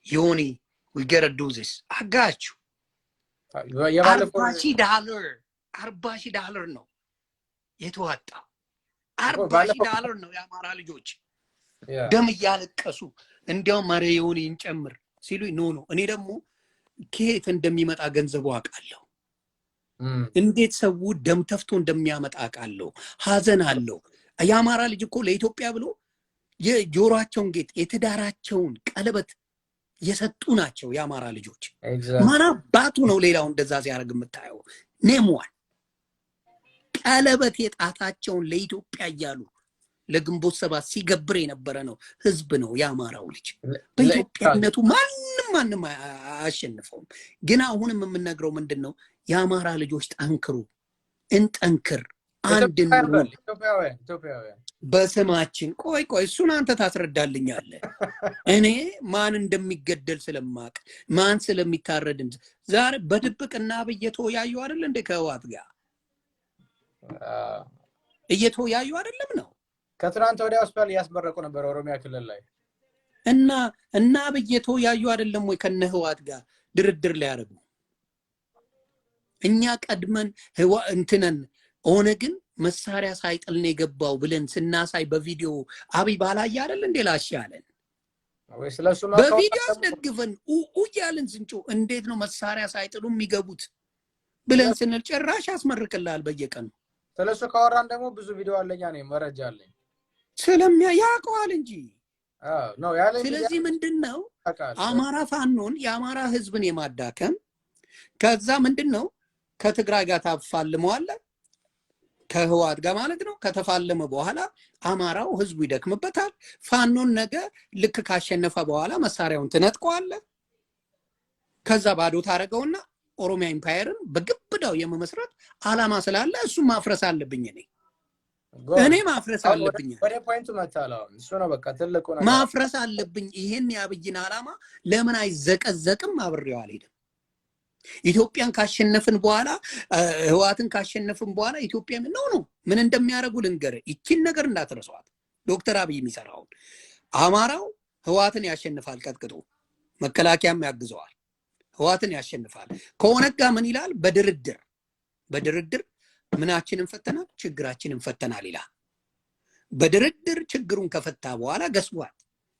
ዮኒ we get to do this አጋችሁ $40 ነው የተዋጣ $40 ነው የአማራ ልጆች ደም ያለቀሱ እንዲያው ማሪዮኒ እንጨምር ሲሉ ኖ እኔ ደግሞ ከየት እንደሚመጣ ገንዘቡ አቃለው እንዴት ሰው ደም ተፍቶ እንደሚያመጣ አቃለው ሐዘን አለው የአማራ ልጅ እኮ ለኢትዮጵያ ብሎ የጆሮአቸውን ጌጥ የትዳራቸውን ቀለበት የሰጡ ናቸው የአማራ ልጆች ማና ባቱ ነው ሌላው እንደዛ ሲያርግ የምታየው ኔምዋን ቀለበት የጣታቸውን ለኢትዮጵያ ያያሉ ለግንቦት ሰባት ሲገብር የነበረ ነው ህዝብ ነው ያማራው ልጅ በኢትዮጵያነቱ ማንንም አሸንፈው ግን አሁንም የምንነግረው ምንድነው ያማራ ልጆች ጠንክሩ እንጠንክር አንድ ነው ኢትዮጵያውያን በስማችን ቆይ እሱን አንተ ታስረዳልኛለህ እኔ ማን እንደሚገደል ስለማቅ ማን ስለሚታረድ ዛሬ በድብቅና በየተወያዩ አይደል እንደ ከዋት ጋር እየተወያዩ አይደለም ነው ከትናንት ወዲያ ሆስፒታል ያስመረቁ ነበር ኦሮሚያ ክልል ላይ እና በየተወያዩ አይደለም ወይ ከነህዋት ጋር ድርድር ላይ ያረጉ እኛ ቀድመን እንትነን ሆነ ግን መሳሪያ ሳይጥል ነው የገባው ብለን ስናሳይ በቪዲዮ አብይ ባላያ አይደል እንደ ላሻለን ወይ ስለሱ ነው በቪዲዮ ደግፈን ያለን ዝንጮ እንዴት ነው መሳሪያ ሳይጥሉ የሚገቡት ብለን ስንል ጭራሽ ያስመርቅላል በየቀኑ ስለሱ ካወራን ደግሞ ብዙ ቪዲዮ አለኛ ነው መረጃ አለኝ ያውቀዋል እንጂ ነው ያለኝ ስለዚህ ምንድነው አማራ ፋኖን የአማራ ህዝብን የማዳከም ከዛ ምንድነው ከትግራይ ጋር ታፋልመዋል ከህዋት ጋር ማለት ነው ከተፋለመ በኋላ አማራው ህዝቡ ይደክምበታል ፋኖን ነገ ልክ ካሸነፈ በኋላ መሳሪያውን ትነጥቀዋል ከዛ ባዶ ታረገውና ኦሮሚያ ኢምፓየርን በግብዳው የመመስረት አላማ ስላለ እሱ ማፍረስ አለብኝ እኔ ማፍረስ አለብኝ ወደ ፖይንቱ መጣላው እሱ ነው በቃ ትልቁ ነገር ማፍረስ አለብኝ ይሄን ያብይና አላማ ለምን አይዘቀዘቅም አብሬው አልሄድም ኢትዮጵያን ካሸነፍን በኋላ ህዋትን ካሸነፍን በኋላ ኢትዮጵያ ነው ምን እንደሚያረጉ ልንገር እቺን ነገር እንዳትረሷት ዶክተር አብይ የሚሰራው አማራው ህዋትን ያሸንፋል ቀጥቅጦ መከላከያም ያግዘዋል ህዋትን ያሸንፋል ከሆነጋ ምን ይላል በድርድር ምናችንን ፈተናል ችግራችንን ፈተናል ይላል በድርድር ችግሩን ከፈታ በኋላ ገስዋት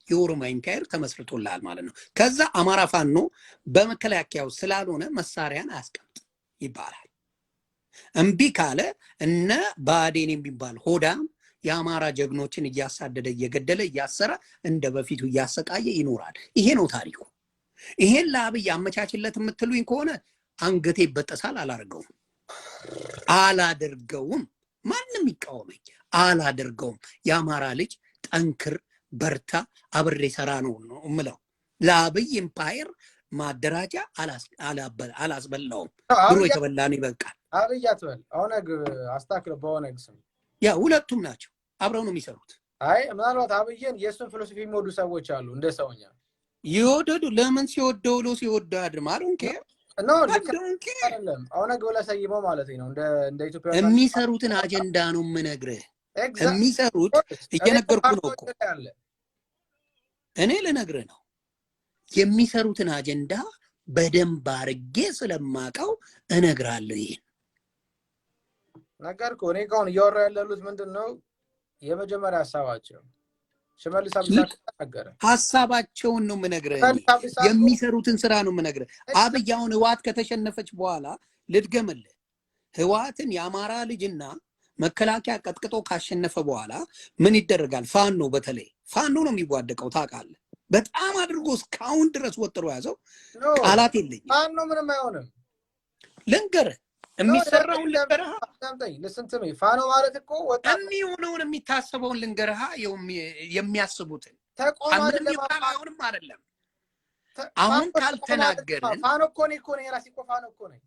የኦሮሚያ ኢምፓየር ተመስርቶላል ማለት ነው ከዛ አማራ ፋኖ በመከላከያው ስላልሆነ መሳሪያን አስቀምጥ ይባላል እምቢ ካለ እነ ባዴን የሚባል ሆዳም የአማራ ጀግኖችን እያሳደደ እየገደለ እያሰረ እንደ በፊቱ እያሰቃየ ይኖራል ይሄ ነው ታሪኩ ይሄን ለአብይ አመቻችለት የምትሉኝ ከሆነ አንገቴ ይበጠሳል አላደርገውም ማንንም ይቃወመኝ አላደርገውም የአማራ ልጅ ጠንክር በርታ አብሬ ሰራ ነው እምለው ለአብይ ኢምፓየር ማደራጃ አላስበላውም ድሮ የተበላን ይበቃል አብይ አትበል ኦነግ አስታክለው በኦነግ ስም ያ ሁለቱም ናቸው አብረው ነው የሚሰሩት አይ ምናልባት አብይን የሱን ፊሎሶፊ የሚወዱ ሰዎች አሉ እንደ ሰውኛ ይወደዱ ለምን ሲወደው አድር ማሩንከ ነው አይደለም ኦነግ ወላ ሰይመው ማለት ነው እንደ ኢትዮጵያ የሚሰሩትን አጀንዳ ነው የምነግርህ የሚሰሩት እየነገርኩ ነው እኮ እኔ ልነግርህ ነው የሚሰሩትን አጀንዳ በደንብ አርጌ ስለማቀው እነግራለሁ። ይሄን ነገር እኔ ጋር እያወራ ያለሉት ምንድነው የመጀመሪያ ሐሳባቸው ሽመልስ አብዲሳ ተናገረ። ሐሳባቸውን ነው የምነግርህ። የሚሰሩትን ስራ ነው የምነግርህ። አብይ አሁን ህወሓት ከተሸነፈች በኋላ ልድገምልህ፣ ህወሓትን የአማራ ልጅና መከላከያ ቀጥቅጦ ካሸነፈ በኋላ ምን ይደረጋል? ፋኖ በተለይ ፋኖ ነው የሚዋደቀው ታውቃለህ። በጣም አድርጎ እስካሁን ድረስ ወጥሮ ያዘው። ቃላት የለኝም። ፋኖ ምንም አይሆንም። ልንገርህ የሚሰራውን ልንገርህ። ለስንት ነው ፋኖ ማለት እኮ ወጣት የሚሆነውን የሚታሰበውን ልንገርህ። የሚያስቡትን ተቆማን አይሆንም አይደለም። አሁን ካልተናገርን ፋኖ እኮ ነው የራሴ እኮ ፋኖ እኮ ነው።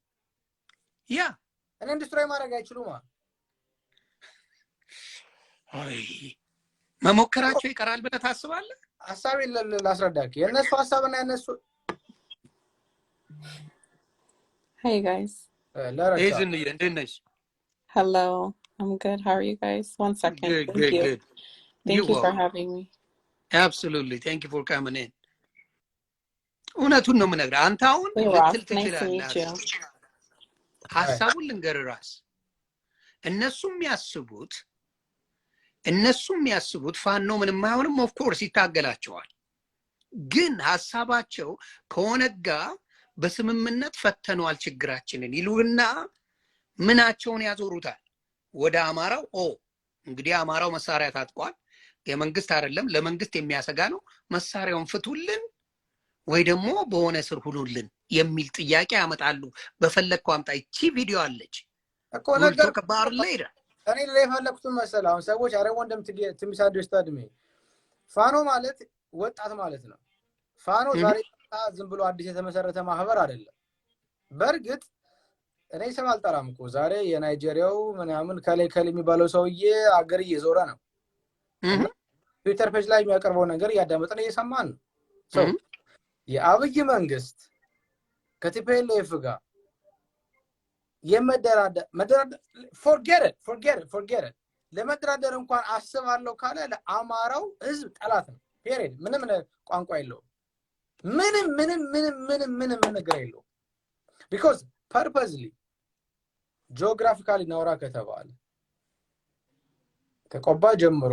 ያ እኔ ኢንዱስትሪ ማድረግ አይችሉም። አይ መሞከራቸው ይቀራል ብለህ ታስባለህ? ሐሳብ ላስረዳክ። የነሱ ሐሳብና የነሱ Hey guys. Isn't it? Hello. I'm good. How are you guys? One second. Good. Thank you for having me. Absolutely. Thank you for coming in. እውነቱን ነው የምነግርህ። አንተ አሁን ልትል ትችላለህ። ሐሳቡን ልንገርህ ራስ እነሱም ያስቡት ፋኖ ምንም አይሆንም። ኦፍ ኮርስ ይታገላቸዋል። ግን ሐሳባቸው ከኦነግ ጋር በስምምነት ፈተነዋል ችግራችንን ይሉና ምናቸውን ያዞሩታል ወደ አማራው። እንግዲህ አማራው መሳሪያ ታጥቋል፣ የመንግስት አይደለም ለመንግስት የሚያሰጋ ነው፣ መሳሪያውን ፍቱልን ወይ ደግሞ በሆነ ስር ሁሉልን የሚል ጥያቄ ያመጣሉ። በፈለግከው አምጣ። እቺ ቪዲዮ አለች እኮ ነገር ከባር ላይ እኔ ለፈለኩት መሰለህ። አሁን ሰዎች አረ ወንድም ትሚሳደስታድሜ ፋኖ ማለት ወጣት ማለት ነው። ፋኖ ዛሬ ዝም ብሎ አዲስ የተመሰረተ ማህበር አይደለም። በርግጥ እኔ ስም አልጠራም እኮ ዛሬ የናይጄሪያው ምናምን ከላይ የሚባለው ሰውዬ አገር እየዞረ ነው። ትዊተር ፔጅ ላይ የሚያቀርበው ነገር እያዳመጥን እየሰማን ነው። የአብይ መንግስት ከቲፒኤልኤፍ ጋር የመደራደር forget it ለመደራደር እንኳን አስባለሁ ካለ ለአማራው ህዝብ ጠላት ነው። ፔሪድ። ምንም ቋንቋ የለውም። ምንም ነገር የለውም። because purposely geographically ናውራ ከተባለ ከቆባ ጀምሮ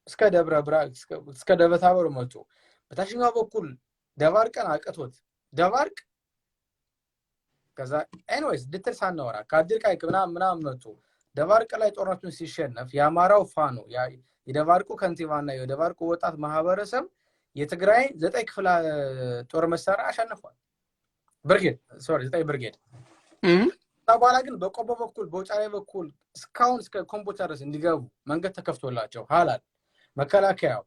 እስከ ደብረ ብርሃን እስከ ደብረታቦር መጥቶ በታችኛው በኩል ደባርቅን አቅቶት ደባርቅ ከዛ ኤኒዌይስ ድትል ሳናወራ ካድርቃይ ምናምን መጥቶ ደባርቅ ላይ ጦርነቱን ሲሸነፍ የአማራው ፋኖ የደባርቁ ከንቲባና የደባርቁ ወጣት ማህበረሰብ የትግራይ 9 ክፍለ ጦር መሳሪያ አሸንፏል። ብርጌድ 9 ብርጌድ ታባላ ግን በቆቦ በኩል በውጫሌ በኩል እስካሁን እስከ ኮምፒውተር ድረስ እንዲገቡ መንገድ ተከፍቶላቸው ሐላል መከላከያው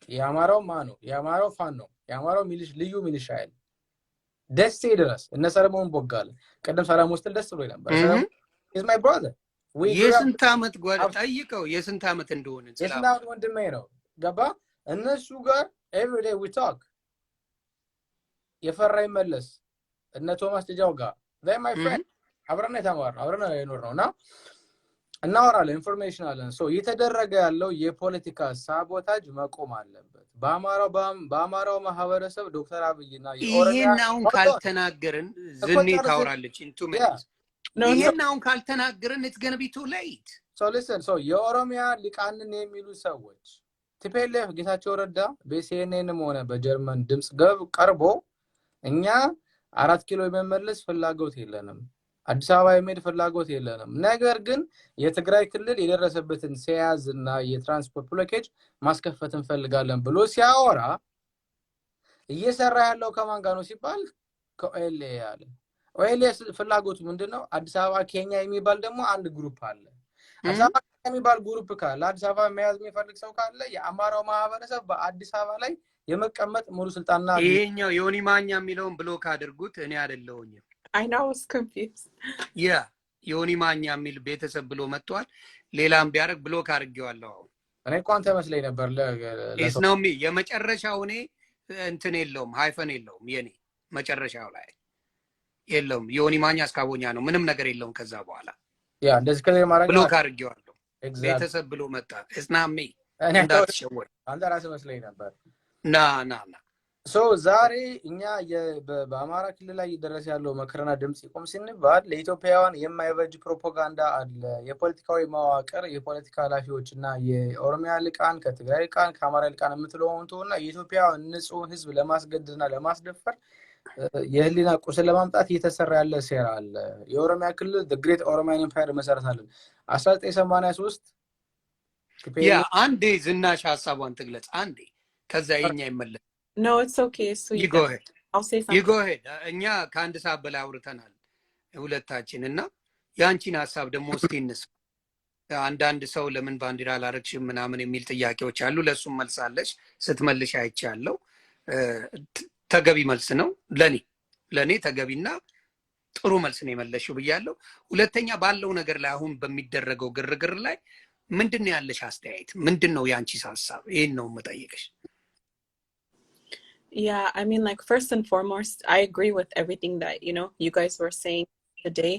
የአማራው ማኑ የአማራው ፋኖ የአማራው ልዩ ሚሊሻ ኃይል ደሴ ድረስ እነ ሰለሞን ቦጋለ ቀደም ሰላም ወስደል ደስ ብሎ ነበር። ሰላም is my brother የስንት ዓመት ጓዳ ጠይቀው የስንት ዓመት እንደሆነ የስንት ዓመት ወንድሜ ነው። ገባ እነሱ ጋር every day we talk የፈራይ መለስ እነ ቶማስ ተጃው ጋር they my friend አብረን የተማርነው አብረን የኖርነውና እናወራለን ኢንፎርሜሽን አለን። ሶ እየተደረገ ያለው የፖለቲካ ሳቦታጅ መቆም አለበት። በአማራው ማህበረሰብ ዶክተር አብይና የኦሮሚያ ይሄናውን ካልተናገርን ዝኔ ታወራለች ኢንቱ ሚኒትስ ይሄናውን ካልተናገርን it's going to be too late. So listen, so የኦሮሚያ ሊቃንን የሚሉ ሰዎች ቲፒኤልኤፍ ጌታቸው ረዳ በሲኤንኤንም ሆነ በጀርመን ድምጽ ቀርቦ እኛ 4 ኪሎ የመመለስ ፍላጎት የለንም፣ አዲስ አበባ የመሄድ ፍላጎት የለንም፣ ነገር ግን የትግራይ ክልል የደረሰበትን ሲያዝና የትራንስፖርት ፕሎኬጅ ማስከፈት እንፈልጋለን ብሎ ሲያወራ እየሰራ ያለው ከማን ጋር ነው ሲባል ከኦኤልኤ ያለ ኦኤልኤ ፍላጎቱ ምንድነው? አዲስ አበባ ኬንያ የሚባል ደግሞ አንድ ግሩፕ አለ። አዲስ አበባ የሚባል ግሩፕ ካለ አዲስ አበባ መያዝ የሚፈልግ ሰው ካለ የአማራው ማህበረሰብ በአዲስ አበባ ላይ የመቀመጥ ሙሉ ስልጣንና ይሄኛው ዮኒ ማኛ የሚለውን ብሎክ አድርጉት። እኔ አይደለሁኝም። I know it's confused. Yeah, ዮኒ ማኛ የሚል ቤተሰብ ብሎ መጥቷል። ሌላም ቢያርግ ብሎክ አድርጌዋለሁ። እኔ እንኳን ተመስለኝ ነበር ለሰው የመጨረሻው እኔ እንትን የለውም ሃይፈን የለውም የኔ መጨረሻው ላይ የለውም። ዮኒ ማኛ እስካቦኛ ነው ምንም ነገር የለውም። ከዛ በኋላ ያ እንደዚህ ከዚህ ማረጋ ብሎክ አድርጌዋለሁ። ቤተሰብ ብሎ መጣ። it's not me እንዳትሸወድ። አንተ ራስህ መስለኝ ነበር። ና ሶ ዛሬ እኛ በአማራ ክልል ላይ እየደረሰ ያለው መከራና ድምጽ ይቆም ሲንባል ለኢትዮጵያውያን የማይበጅ ፕሮፓጋንዳ አለ። የፖለቲካዊ መዋቅር የፖለቲካ ኃላፊዎችና የኦሮሚያ ልቃን ከትግራይ ልቃን ከአማራ ልቃን የምትለውንቱና የኢትዮጵያ ንጹህ ህዝብ ለማስገደድና ለማስደፈር የህሊና ቁስል ለማምጣት እየተሰራ ያለ ሴራ አለ። የኦሮሚያ ክልል the great Oromian empire መሰረታለን 1983 ያ አንዴ ዝናሽ ሐሳቧን ትግለጽ አንዴ ከዛ የኛ ይመለስ No, it's okay. So you go ahead I'll say something. you go ahead እኛ ከአንድ ሰዓት በላይ አውርተናል ሁለታችን እና ያንቺን ሐሳብ ደግሞ እስኪ እንስማ አንዳንድ ሰው ለምን ባንዲራ አላረግሽም ምናምን የሚል ጥያቄዎች አሉ ለሱም መልሳለሽ ስትመልሽ አይቻለሁ ተገቢ መልስ ነው ለኔ ተገቢና ጥሩ መልስ ነው የመለሽው ብያለሁ ሁለተኛ ባለው ነገር ላይ አሁን በሚደረገው ግርግር ላይ ምንድነው ያለሽ አስተያየት ምንድነው ያንቺስ ሐሳብ ይሄን ነው መጠየቅሽ Yeah, I mean, like, first and foremost, I agree with everything that, you guys were saying today.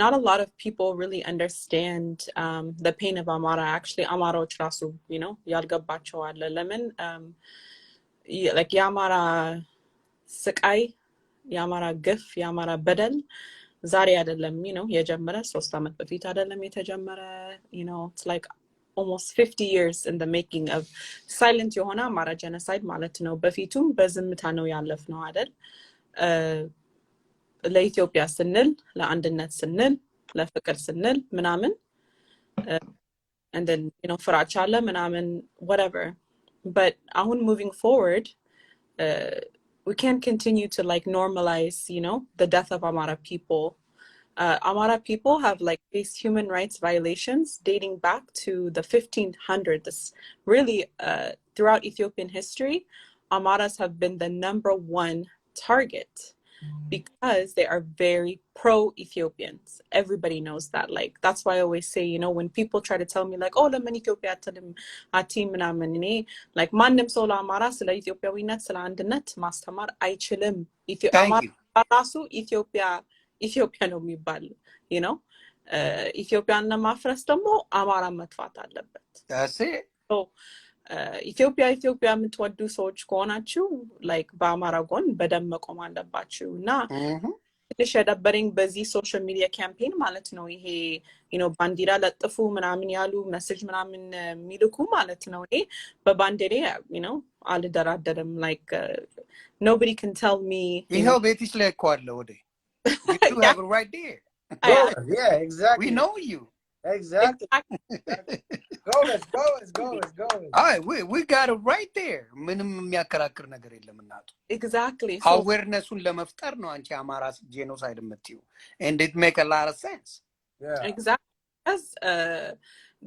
Not a lot of people really understand the pain of Amara. Actually, Amara Ochrasu, Yalgabacho Lemon, like Yamara Sakai, Yamara Gif, Yamara Bedel, Zari Adelem, Yajamara, Sostamat Bafita Adelem, Yatajamara, it's like almost 50 years in the making of silent Yohana Amara genocide malatno befitum bezimtano yalefno adel la Ethiopia sinil la andinet sinil la fikr sinil manamen and then farachala manamen whatever but ahun moving forward we can't continue to like normalize the death of Amara people. Amara people have like faced human rights violations dating back to the 1500s. Really, throughout Ethiopian history, Amaras have been the #1 target because they are very pro-Ethiopians. Everybody knows that. Like, that's why I always say, when people try to tell me like, oh, lemen Ethiopia talim atim namani, like mannem sola Amara sila Ethiopiawinat sila andinet mastamar aichilim. Ethiopia ነው የሚባል ኢትዮጵያን ለማፍረስ ደግሞ አማራ መጥፋት አለበት ኢትዮጵያ የምትወዱ ሰዎች ከሆናችሁ ላይክ በአማራ ጎን በደም መቆም አለባችሁ እና ትንሽ የደበረኝ በዚህ ሶሻል ሚዲያ ካምፔን ማለት ነው ይሄ ባንዲራ ለጥፉ ምናምን ያሉ ሜሴጅ ምናምን የሚልኩ ማለት ነው እኔ በባንዲራ አልደራደርም like nobody can tell me ይሄው ቤትሽ ላይ እኮ አለ ወዴ you have it right there yeah exactly we know you exactly let's go all right we got it right there ምንም የሚያከራክር ነገር የለም እናቱ exactly awareness-ን ለመፍጠር ነው አንቺ አማራ ጄኖሳይድ የምትዩ and it make a lot of sense exactly as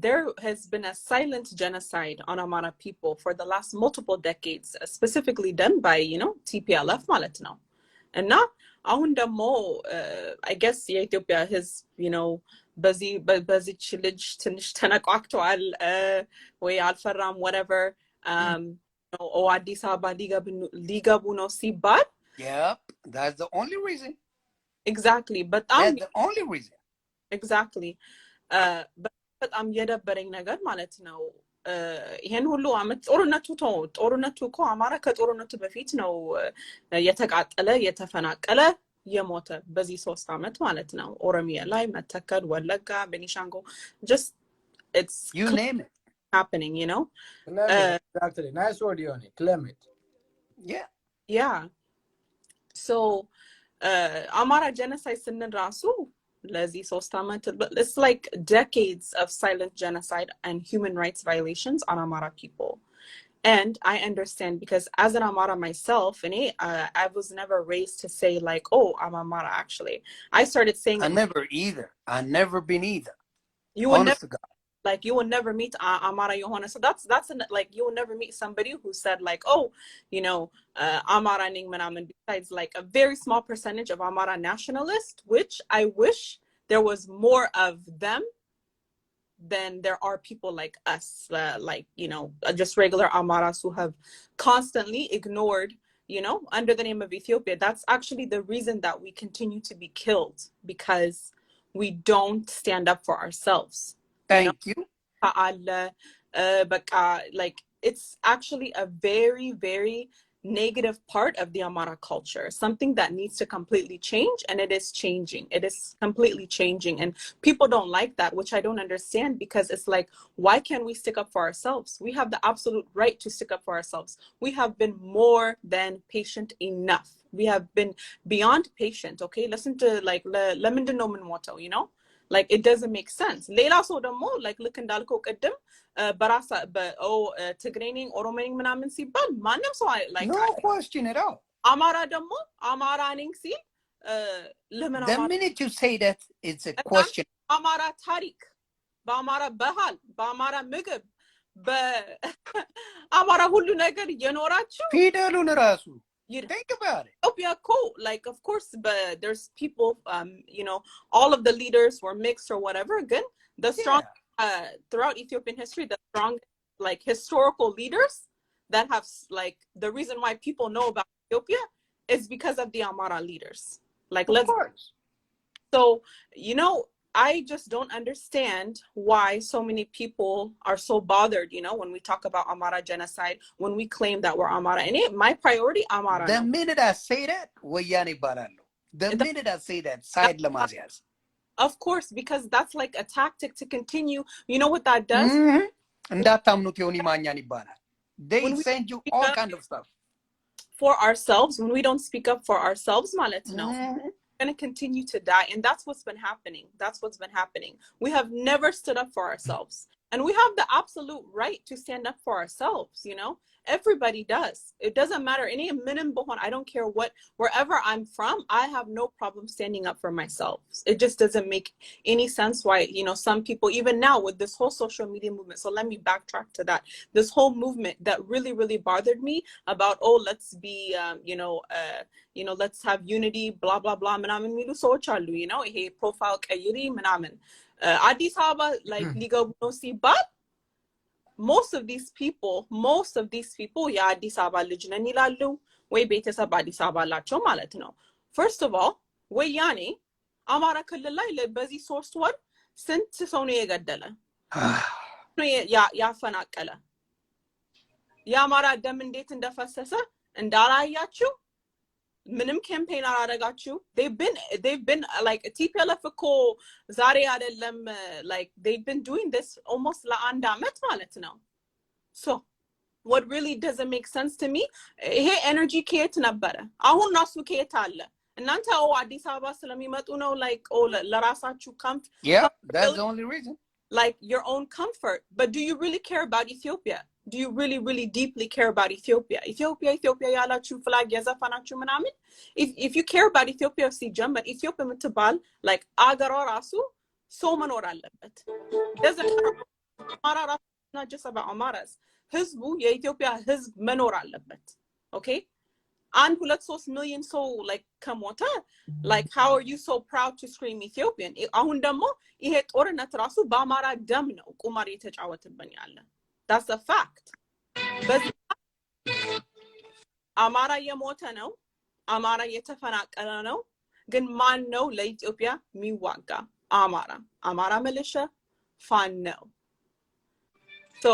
there has been a silent genocide on Amara people for the last multiple decades specifically done by TPLF ማለት ነው እና አሁን ደግሞ I guess የኢትዮጵያ ህዝብ በዚች ልጅ ትንሽ ተነቋክቷል ወይ አልፈራም whatever አዲስ አበባ ሊገቡ ነው ሲባል yep that's the only reason exactly that's the only reason exactly በጣም የደበረኝ ነገር ማለት ነው ይሄን ሁሉ አመት ጦርነቱ እኮ አማራ ከጦርነቱ በፊት ነው የተቃጠለ የተፈናቀለ የሞተ በዚህ 3 አመት ማለት ነው ኦሮሚያ ላይ መተከል ወለጋ ቤኒሻንጎ just it's you name it happening exactly nice word on it claim it yeah so Amara genocide ስንል ራሱ ለዚህ 3 አመት it's like decades of silent genocide and human rights violations on Amara people and I understand because as an Amara myself and I was never raised to say like oh I'm Amara actually I started saying I never been either you will never like you will never meet Amara Yohana so that's like you will never meet somebody who said like oh Amara ning manaman besides like a very small percentage of Amara nationalists which I wish there was more of them than there are people like us like just regular Amaras who have constantly ignored under the name of Ethiopia that's actually the reason that we continue to be killed because we don't stand up for ourselves thank you like it's actually a very very negative part of the Amara culture, something that needs to completely change, and it is changing. It is completely changing, and people don't like that, which I don't understand, because it's like, why can't we stick up for ourselves? We have the absolute right to stick up for ourselves. We have been more than patient enough. We have been beyond patient. Okay, listen to like lemon nomen motto, you know, like it doesn't make sense. ሌላ ሰው ደግሞ like ልክ እንዳልከው ቅድም በራሳ ትግሬኒንግ ኦሮሞኒንግ ምናምን ሲባል ማንም ሰው like no question at all. አማራ ደግሞ አማራ ነኝ ሲል ለምን The minute you say that, it's a question. አማራ ታሪክ፣ በአማራ ባህል፣ በአማራ ምግብ፣ በአማራ ሁሉ ነገር የኖራችሁ ፊደሉን ራሱ think about it. Ethiopia, cool. Like, of course, but there's people, you know, all of the leaders were mixed or whatever. Again, the strong, throughout Ethiopian history, the strong, like, historical leaders that have, like, the reason why people know about Ethiopia is because of the Amara leaders. Like, of course. So, you know, I just don't understand why so many people are so bothered, you know, when we talk about Amara genocide, when we claim that we're Amara. And my priority, Amara. The minute I say that, wayani barallo. The minute I say that, side lamazias. Of course, because that's like a tactic to continue. You know what that does? They send you all kind of stuff. For ourselves, when we don't speak up for ourselves, malet no. Going to continue to die, and that's what's been happening. That's what's been happening. We have never stood up for ourselves, and we have the absolute right to stand up for ourselves. You know, everybody does. It doesn't matter any minimum. I don't care what, wherever I'm from, I have no problem standing up for myself. It just doesn't make any sense why, you know, some people, even now with this whole social media movement. So let me backtrack to that. This whole movement that really, really bothered me about, oh, let's be, you know, let's have unity, blah, blah, blah. You know, hey, profile kayiri manamen. Addis Ababa, like, legal no see, but most of these people, yeah, Addis Ababa ልጅ ነን ይላሉ ወይ ቤተሰብ አዲስ አበባ ላቸው ማለት ነው። First of all, ወያኔ አማራ ክልል ላይ በዚህ 3 ወር ስንት ሰው ነው የገደለ? ያፈናቀለ? የአማራ ደም እንዴት እንደፈሰሰ እንዳላያችሁ ምንም ካምፔን አላደረጋችሁ? They've been like TPLF እኮ ዛሬ አይደለም, like they've been doing this almost ለአንድ አመት ማለት ነው. So what really doesn't make sense to me, ይሄ ኤነርጂ ከየት ነበረ? አሁን ራሱ ከየት አለ? እናንተ አዲስ አበባ ስለሚመጡ ነው, like ለራሳችሁ comfort. Yeah, that's the only reason. Like your own comfort. But do you really care about Ethiopia? Do you really, really deeply care about Ethiopia? Ethiopia ያላችሁ flag ያዘፋናችሁ ምናምን? If you care about Ethiopia, ሲጀመር ኢትዮጵያ የምትባል like አገሯ ራሱ ሰው መኖር አለበት። አማራ ራሱ not just about Amaras. ህዝቡ የኢትዮጵያ ህዝብ መኖር አለበት። Okay? And 2-3 million so like ከሞተ, like how are you so proud to scream Ethiopian? አሁን ደግሞ ይሄ ጦርነት ራሱ በአማራ ደም ነው ቁማር የተጫወተብን ያለ. That's a fact. በዚህ አማራ የሞተ ነው፣ አማራ የተፈናቀለ ነው። ግን ማን ነው ለኢትዮጵያ የሚዋጋ? አማራ መልሻ ፋን ነው። So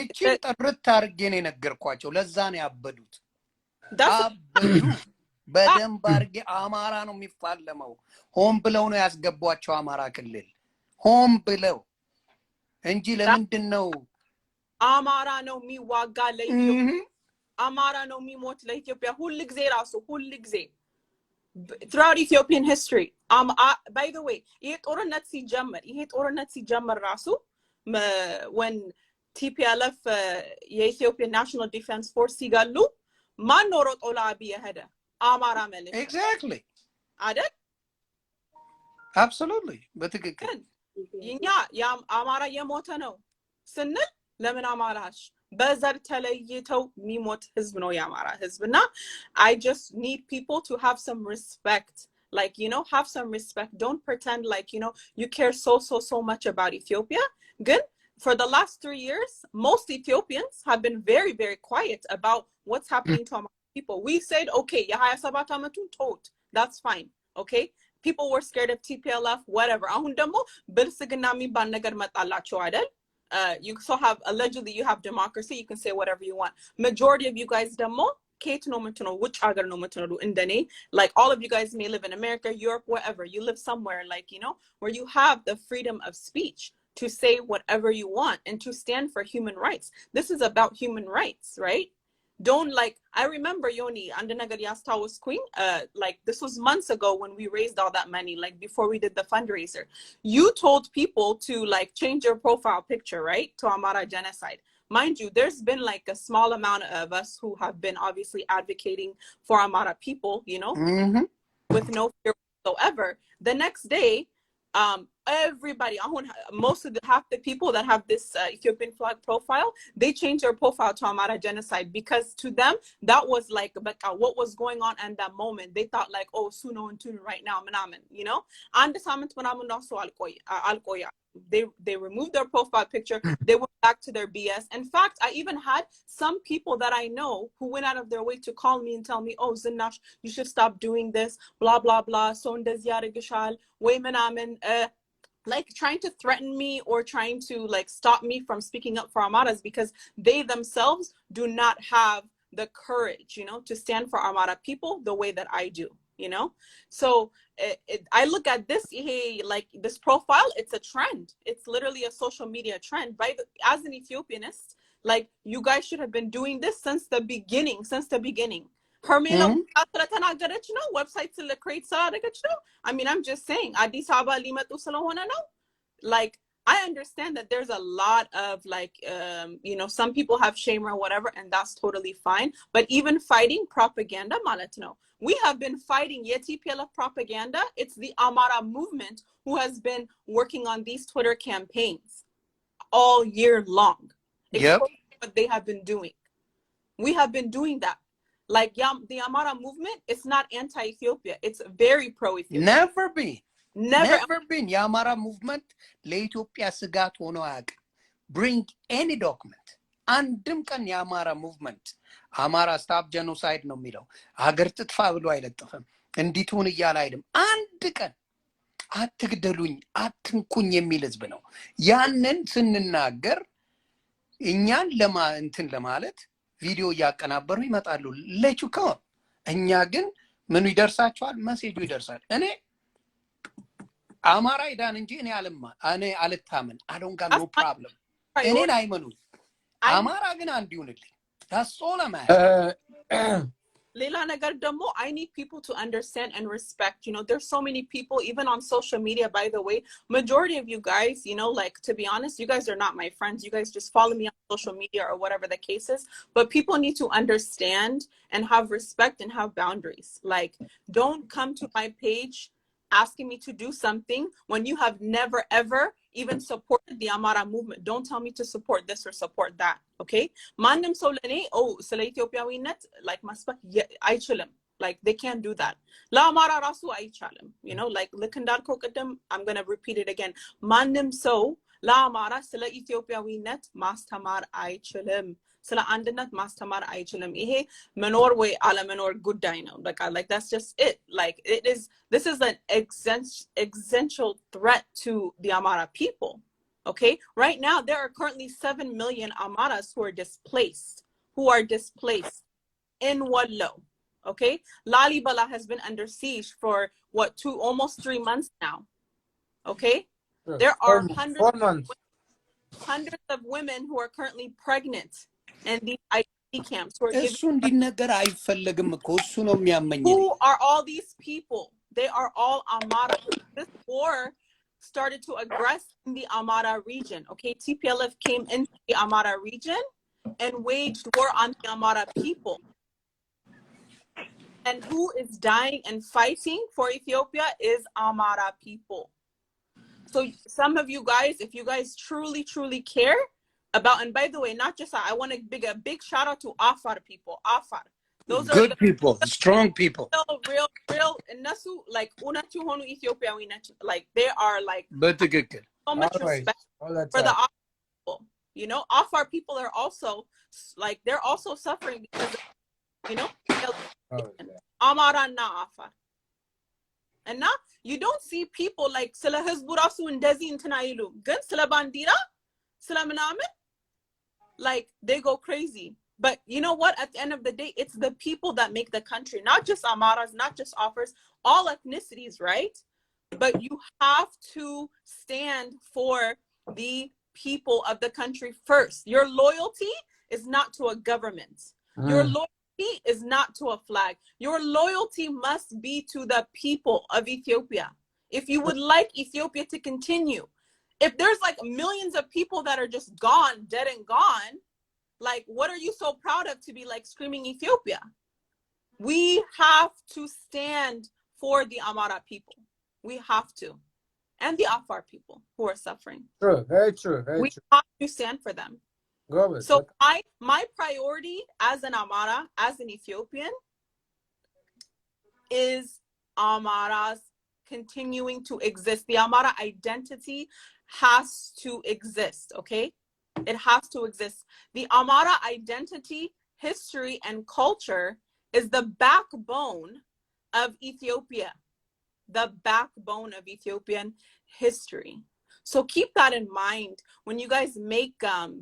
እቺ ጥርት አድርጌ ነው የነገርኳቸው። ለዛ ነው ያበዱት። በደንብ አድርጌ አማራ ነው የሚፋለመው። ሆን ብለው ነው ያስገቧቸው አማራ ክልል፣ ሆን ብለው እንጂ ለምንድን ነው? አማራ ነው የሚዋጋ ለኢትዮጵያ፣ አማራ ነው የሚሞት ለኢትዮጵያ ሁሉ ጊዜ throughout Ethiopian history. By the way, ይሄ ጦርነት ሲጀመር ራሱ when TPLF የኢትዮጵያን National Defense Force ሲገሉ ማን ነው ሮጦ ለአብይ ሄደ? አማራ መልስ። Exactly. አይደል? Absolutely. በትክክል የኛ አማራ የሞተ ነው ስንል ለምን አማራሽ በዘር ተለይተው የሚሞት ህዝብ ነው የአማራ ህዝብና I just need people to have some respect. Like, you know, have some respect. Don't pretend like, you know, you care so much about Ethiopia. Good. For the last 3 years, most Ethiopians have been very, very quiet about what's happening to our people. We said, okay, that's fine. Okay. People were scared of TPLF, whatever. አሁን ደግሞ ብልጽግና የሚባል ነገር መጣላቸው አይደል? you so have allegedly you have democracy, you can say whatever you want. Majority of you guys demo Kate no matano, which agar no matano indane, like all of you guys may live in America, Europe, wherever. You live somewhere like, you know, where you have the freedom of speech to say whatever you want and to stand for human rights. This is about human rights, right? Don't like, I remember Yoni and Nagariasta was queen, like this was months ago when we raised all that money, like before we did the fundraiser. You told people to like change your profile picture, right? To Amara genocide. Mind you, there's been like a small amount of us who have been obviously advocating for Amara people, you know, with no fear whatsoever. The next day, everybody, most of the half the people that have this Ethiopian flag profile, they changed their profile to Amara genocide because to them that was like what was going on in that moment. They thought like, oh, suno and tunu right now, manamen, you know. And the summit also alkoya. They removed their profile picture. They went back to their BS. In fact, I even had some people that I know who went out of their way to call me and tell me, oh, Zinash, you should stop doing this, blah, blah, blah. So like trying to threaten me or trying to like stop me from speaking up for Amaras because they themselves do not have the courage, you know, to stand for Amara people the way that I do, you know. So I look at this, hey, like this profile, it's a trend. It's literally a social media trend. As an Ethiopianist, like you guys should have been doing this since the beginning. Hermela websites to create. I mean, I'm just saying, Addis Ababa limatu salahona no. Like, I understand that there's a lot of like, you know, some people have shame or whatever, and that's totally fine. But even fighting propaganda, malatno, we have been fighting TPLF propaganda. It's the Amara movement who has been working on these Twitter campaigns all year long. Yep. What they have been doing. We have been doing that. Like the Amara movement, it's not anti-Ethiopia. It's very pro-Ethiopia. Never been. Yamara movement, ለኢትዮጵያ ስጋት ሆኖ አያውቅም. Bring any document. አንድም ቀን የአማራ movement አማራ ስታፕ ጄኖሳይድ ነው የሚለው ሀገር ትጥፋ ብሎ አይለጥፍም። እንዲቱን እያለ አይደለም። አንድ ቀን አትግደሉኝ አትንኩኝ የሚል ህዝብ ነው። ያንን ስንናገር እኛን ለማለት ቪዲዮ ያቀናበሩ ይመጣሉ ለቹካ። እኛ ግን ምኑ ይደርሳቸዋል? መሴጁ ይደርሳል። እኔ አማራ ይዳን እንጂ እኔ አልታመን I don't got no problem. እኔን አይመኑ። አማራ ግን አንድ ይሁንልኝ። That's all I'm asking. Leila Nagar Damo, I need people to understand and respect. You know, there's so many people, even on social media, by the way. Majority of you guys, you know, like, to be honest, you guys are not my friends. You guys just follow me on social media or whatever the case is. But people need to understand and have respect and have boundaries. Like, don't come to my page asking me to do something when you have never, ever even supported the Amara movement. Don't tell me to support this or support that. Okay? Mandem solene, oh, sala Ethiopiawinet, like maspa, aichilem. Like, they can't do that. La Amara rasu aichalem. You know, like, likandar kokadem, I'm going to repeat it again. Mandem so, la Amara sala Ethiopiawinet, mastamar aichilem. Sala andanat mastamar aichilem. Ihe menor way ala menor good dino. Like, that's just it. Like, this is an existential threat to the Amara people. Okay, right now there are currently 7 million Amaras who are displaced in Wallo. Okay, Lalibela has been under siege for what, almost 3 months now. Okay, there are hundreds of women who are currently pregnant in these IDP camps. Who are all these people? They are all Amara. This war started to aggress in the Amara region. Okay, TPLF came into the Amara region and waged war on the Amara people. And who is dying and fighting for Ethiopia is Amara people. So some of you guys, if you guys truly, truly care about, and by the way, not just I want to give a big shout out to Afar people. Afar. Those are good people, strong people. Real, and nasu like unatu honu Ethiopia, like they are like so much respect for the Afar people. You know, Afar people are also like they're also suffering because of, you know, Amara na Afar. And now you don't see people like Sila Hizburasu and Desi Intanailu. Gun Sila Bandira, like they go crazy. But you know what? At the end of the day, it's the people that make the country, not just Amaras, not just offers, all ethnicities, right? But you have to stand for the people of the country first. Your loyalty is not to a government. Your loyalty is not to a flag. Your loyalty must be to the people of Ethiopia. If you would like Ethiopia to continue, if there's like millions of people that are just gone, dead and gone, like, what are you so proud of to be like screaming Ethiopia? We have to stand for the Amara people. We have to. And the Afar people who are suffering. True, very true, very we true. have to stand for them. So my priority as an Amara, as an Ethiopian, is Amaras continuing to exist. The Amara identity has to exist, okay? It has to exist. The Amara identity, history, and culture is the backbone of Ethiopia. The backbone of Ethiopian history. So keep that in mind when you guys make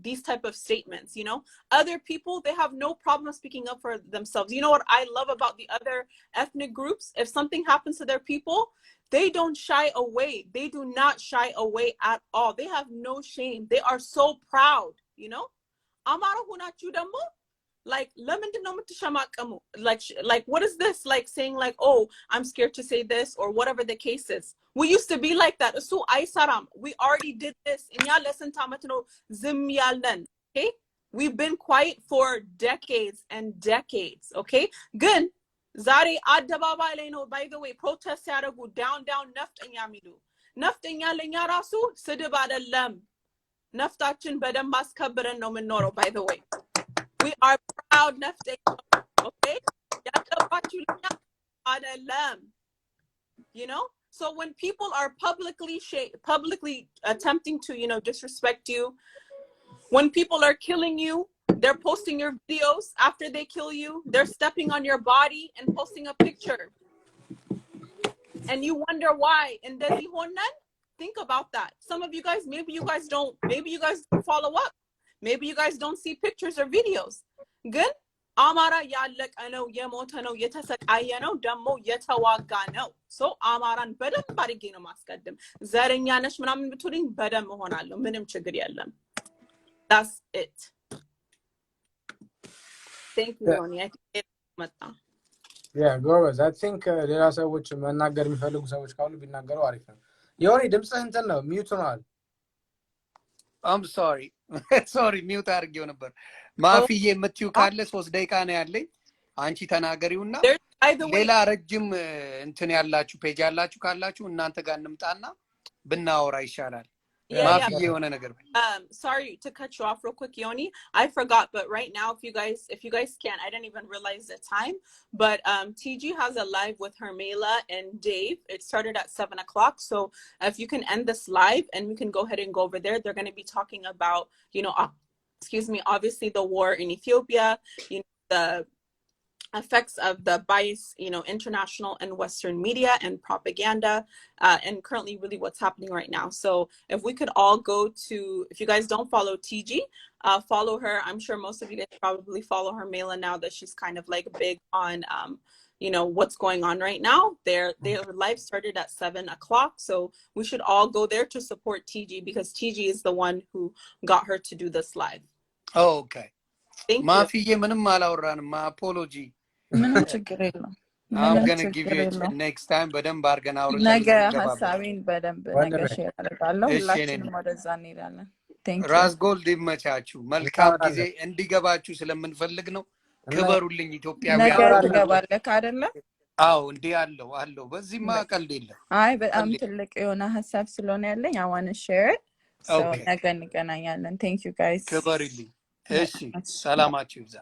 these type of statements. You know, other people, they have no problem speaking up for themselves. You know what I love about the other ethnic groups? If something happens to their people, they don't shy away. They do not shy away at all. They have no shame. They are so proud, you know? Amara hunachu damo, like like what is this, like saying like, oh, I'm scared to say this, or whatever the case is. We used to be like that. So aisaram, we already did this. Okay, we've been quiet for decades and decades. Okay, good. Zari adababa leno, by the way, protest yaragu down naftenya milu naftenya lenya rasu sidib adellam naftachin bedem maskabren no minoro. By the way, we are proud naftenya, okay? You know, so when people are publicly attempting to, you know, disrespect you, when people are killing you, they're posting your videos after they kill you, they're stepping on your body and posting a picture, and you wonder why. And think about that. Some of you guys, maybe you guys don't follow up, maybe you guys don't see pictures or videos. Good. Amara yalek ano yemote no yetesaqaye no demo yetawaga no. So Amaran bedem ባርጌ ነው ማስቀደም ዘረኛ ነሽ ምናምን ብትሉኝ በደም ሆናለሁ ምንም ችግር የለም. That's it. Thank you, Ronnie. I think መጣ. Yeah, go ahead. I think ሌላ ሰዎች መናገር የሚፈልጉ ሰዎች ካሉ ቢናገሩ አሪፍ ነው. የሆነ ድምጽህ እንትን ነው ሚውት ሆኗል. I'm sorry. Sorry, ሚውት አድርጌው ነበር. ማፊዬ የምትዩ ካለ 3 ደቂቃ ነው ያለኝ አንቺ ተናገሪውና ሌላ ረጅም እንትን ያላችሁ ፔጅ ያላችሁ ካላችሁ እናንተ ጋር እንምጣና ብናወራ ይሻላል ማፊዬ የሆነ ነገር sorry to cut you off real quick, Yoni. I forgot, but right now if you guys can, I didn't even realize the time, but TG has a live with Hermela and Dave. It started at 7 o'clock, so if you can end this live and we can go ahead and go over there, they're going to be talking about, you know, obviously the war in Ethiopia, you know, the effects of the bias, you know, international and Western media and propaganda, and currently really what's happening right now. So if we could all go to, if you guys don't follow TG, follow her. I'm sure most of you guys probably follow her Mela now that she's kind of like big on, you know, what's going on right now. Their live started at 7 o'clock. So we should all go there to support TG because TG is the one who got her to do this live. Oh, okay. Thank you. ማፊዬ ምንም አላወራንም. My apology. ምንም ችግር የለም. I'm going to give you a next time በደንብ አርገን አውርተን ነገ ሐሳቤን በደንብ ነገ ሼር አደርጋለሁ። ሁላችንም ወደዛ እንሄዳለን። Thank you. ራስ ጎልድ ይመቻችሁ። መልካም ጊዜ እንዲገባችሁ ስለምንፈልግ ነው። ክበሩልኝ ኢትዮጵያውያን። ነገ ትገባለህ አይደለ? አዎ እንዴ አለው በዚህማ ቀልድ የለም። አይ በጣም ትልቅ የሆነ ሐሳብ ስለሆነ ያለኝ I want to share it. So ነገ እንገናኛለን. Thank you guys. ክበሩልኝ። እሺ ሰላማችሁ ይብዛ።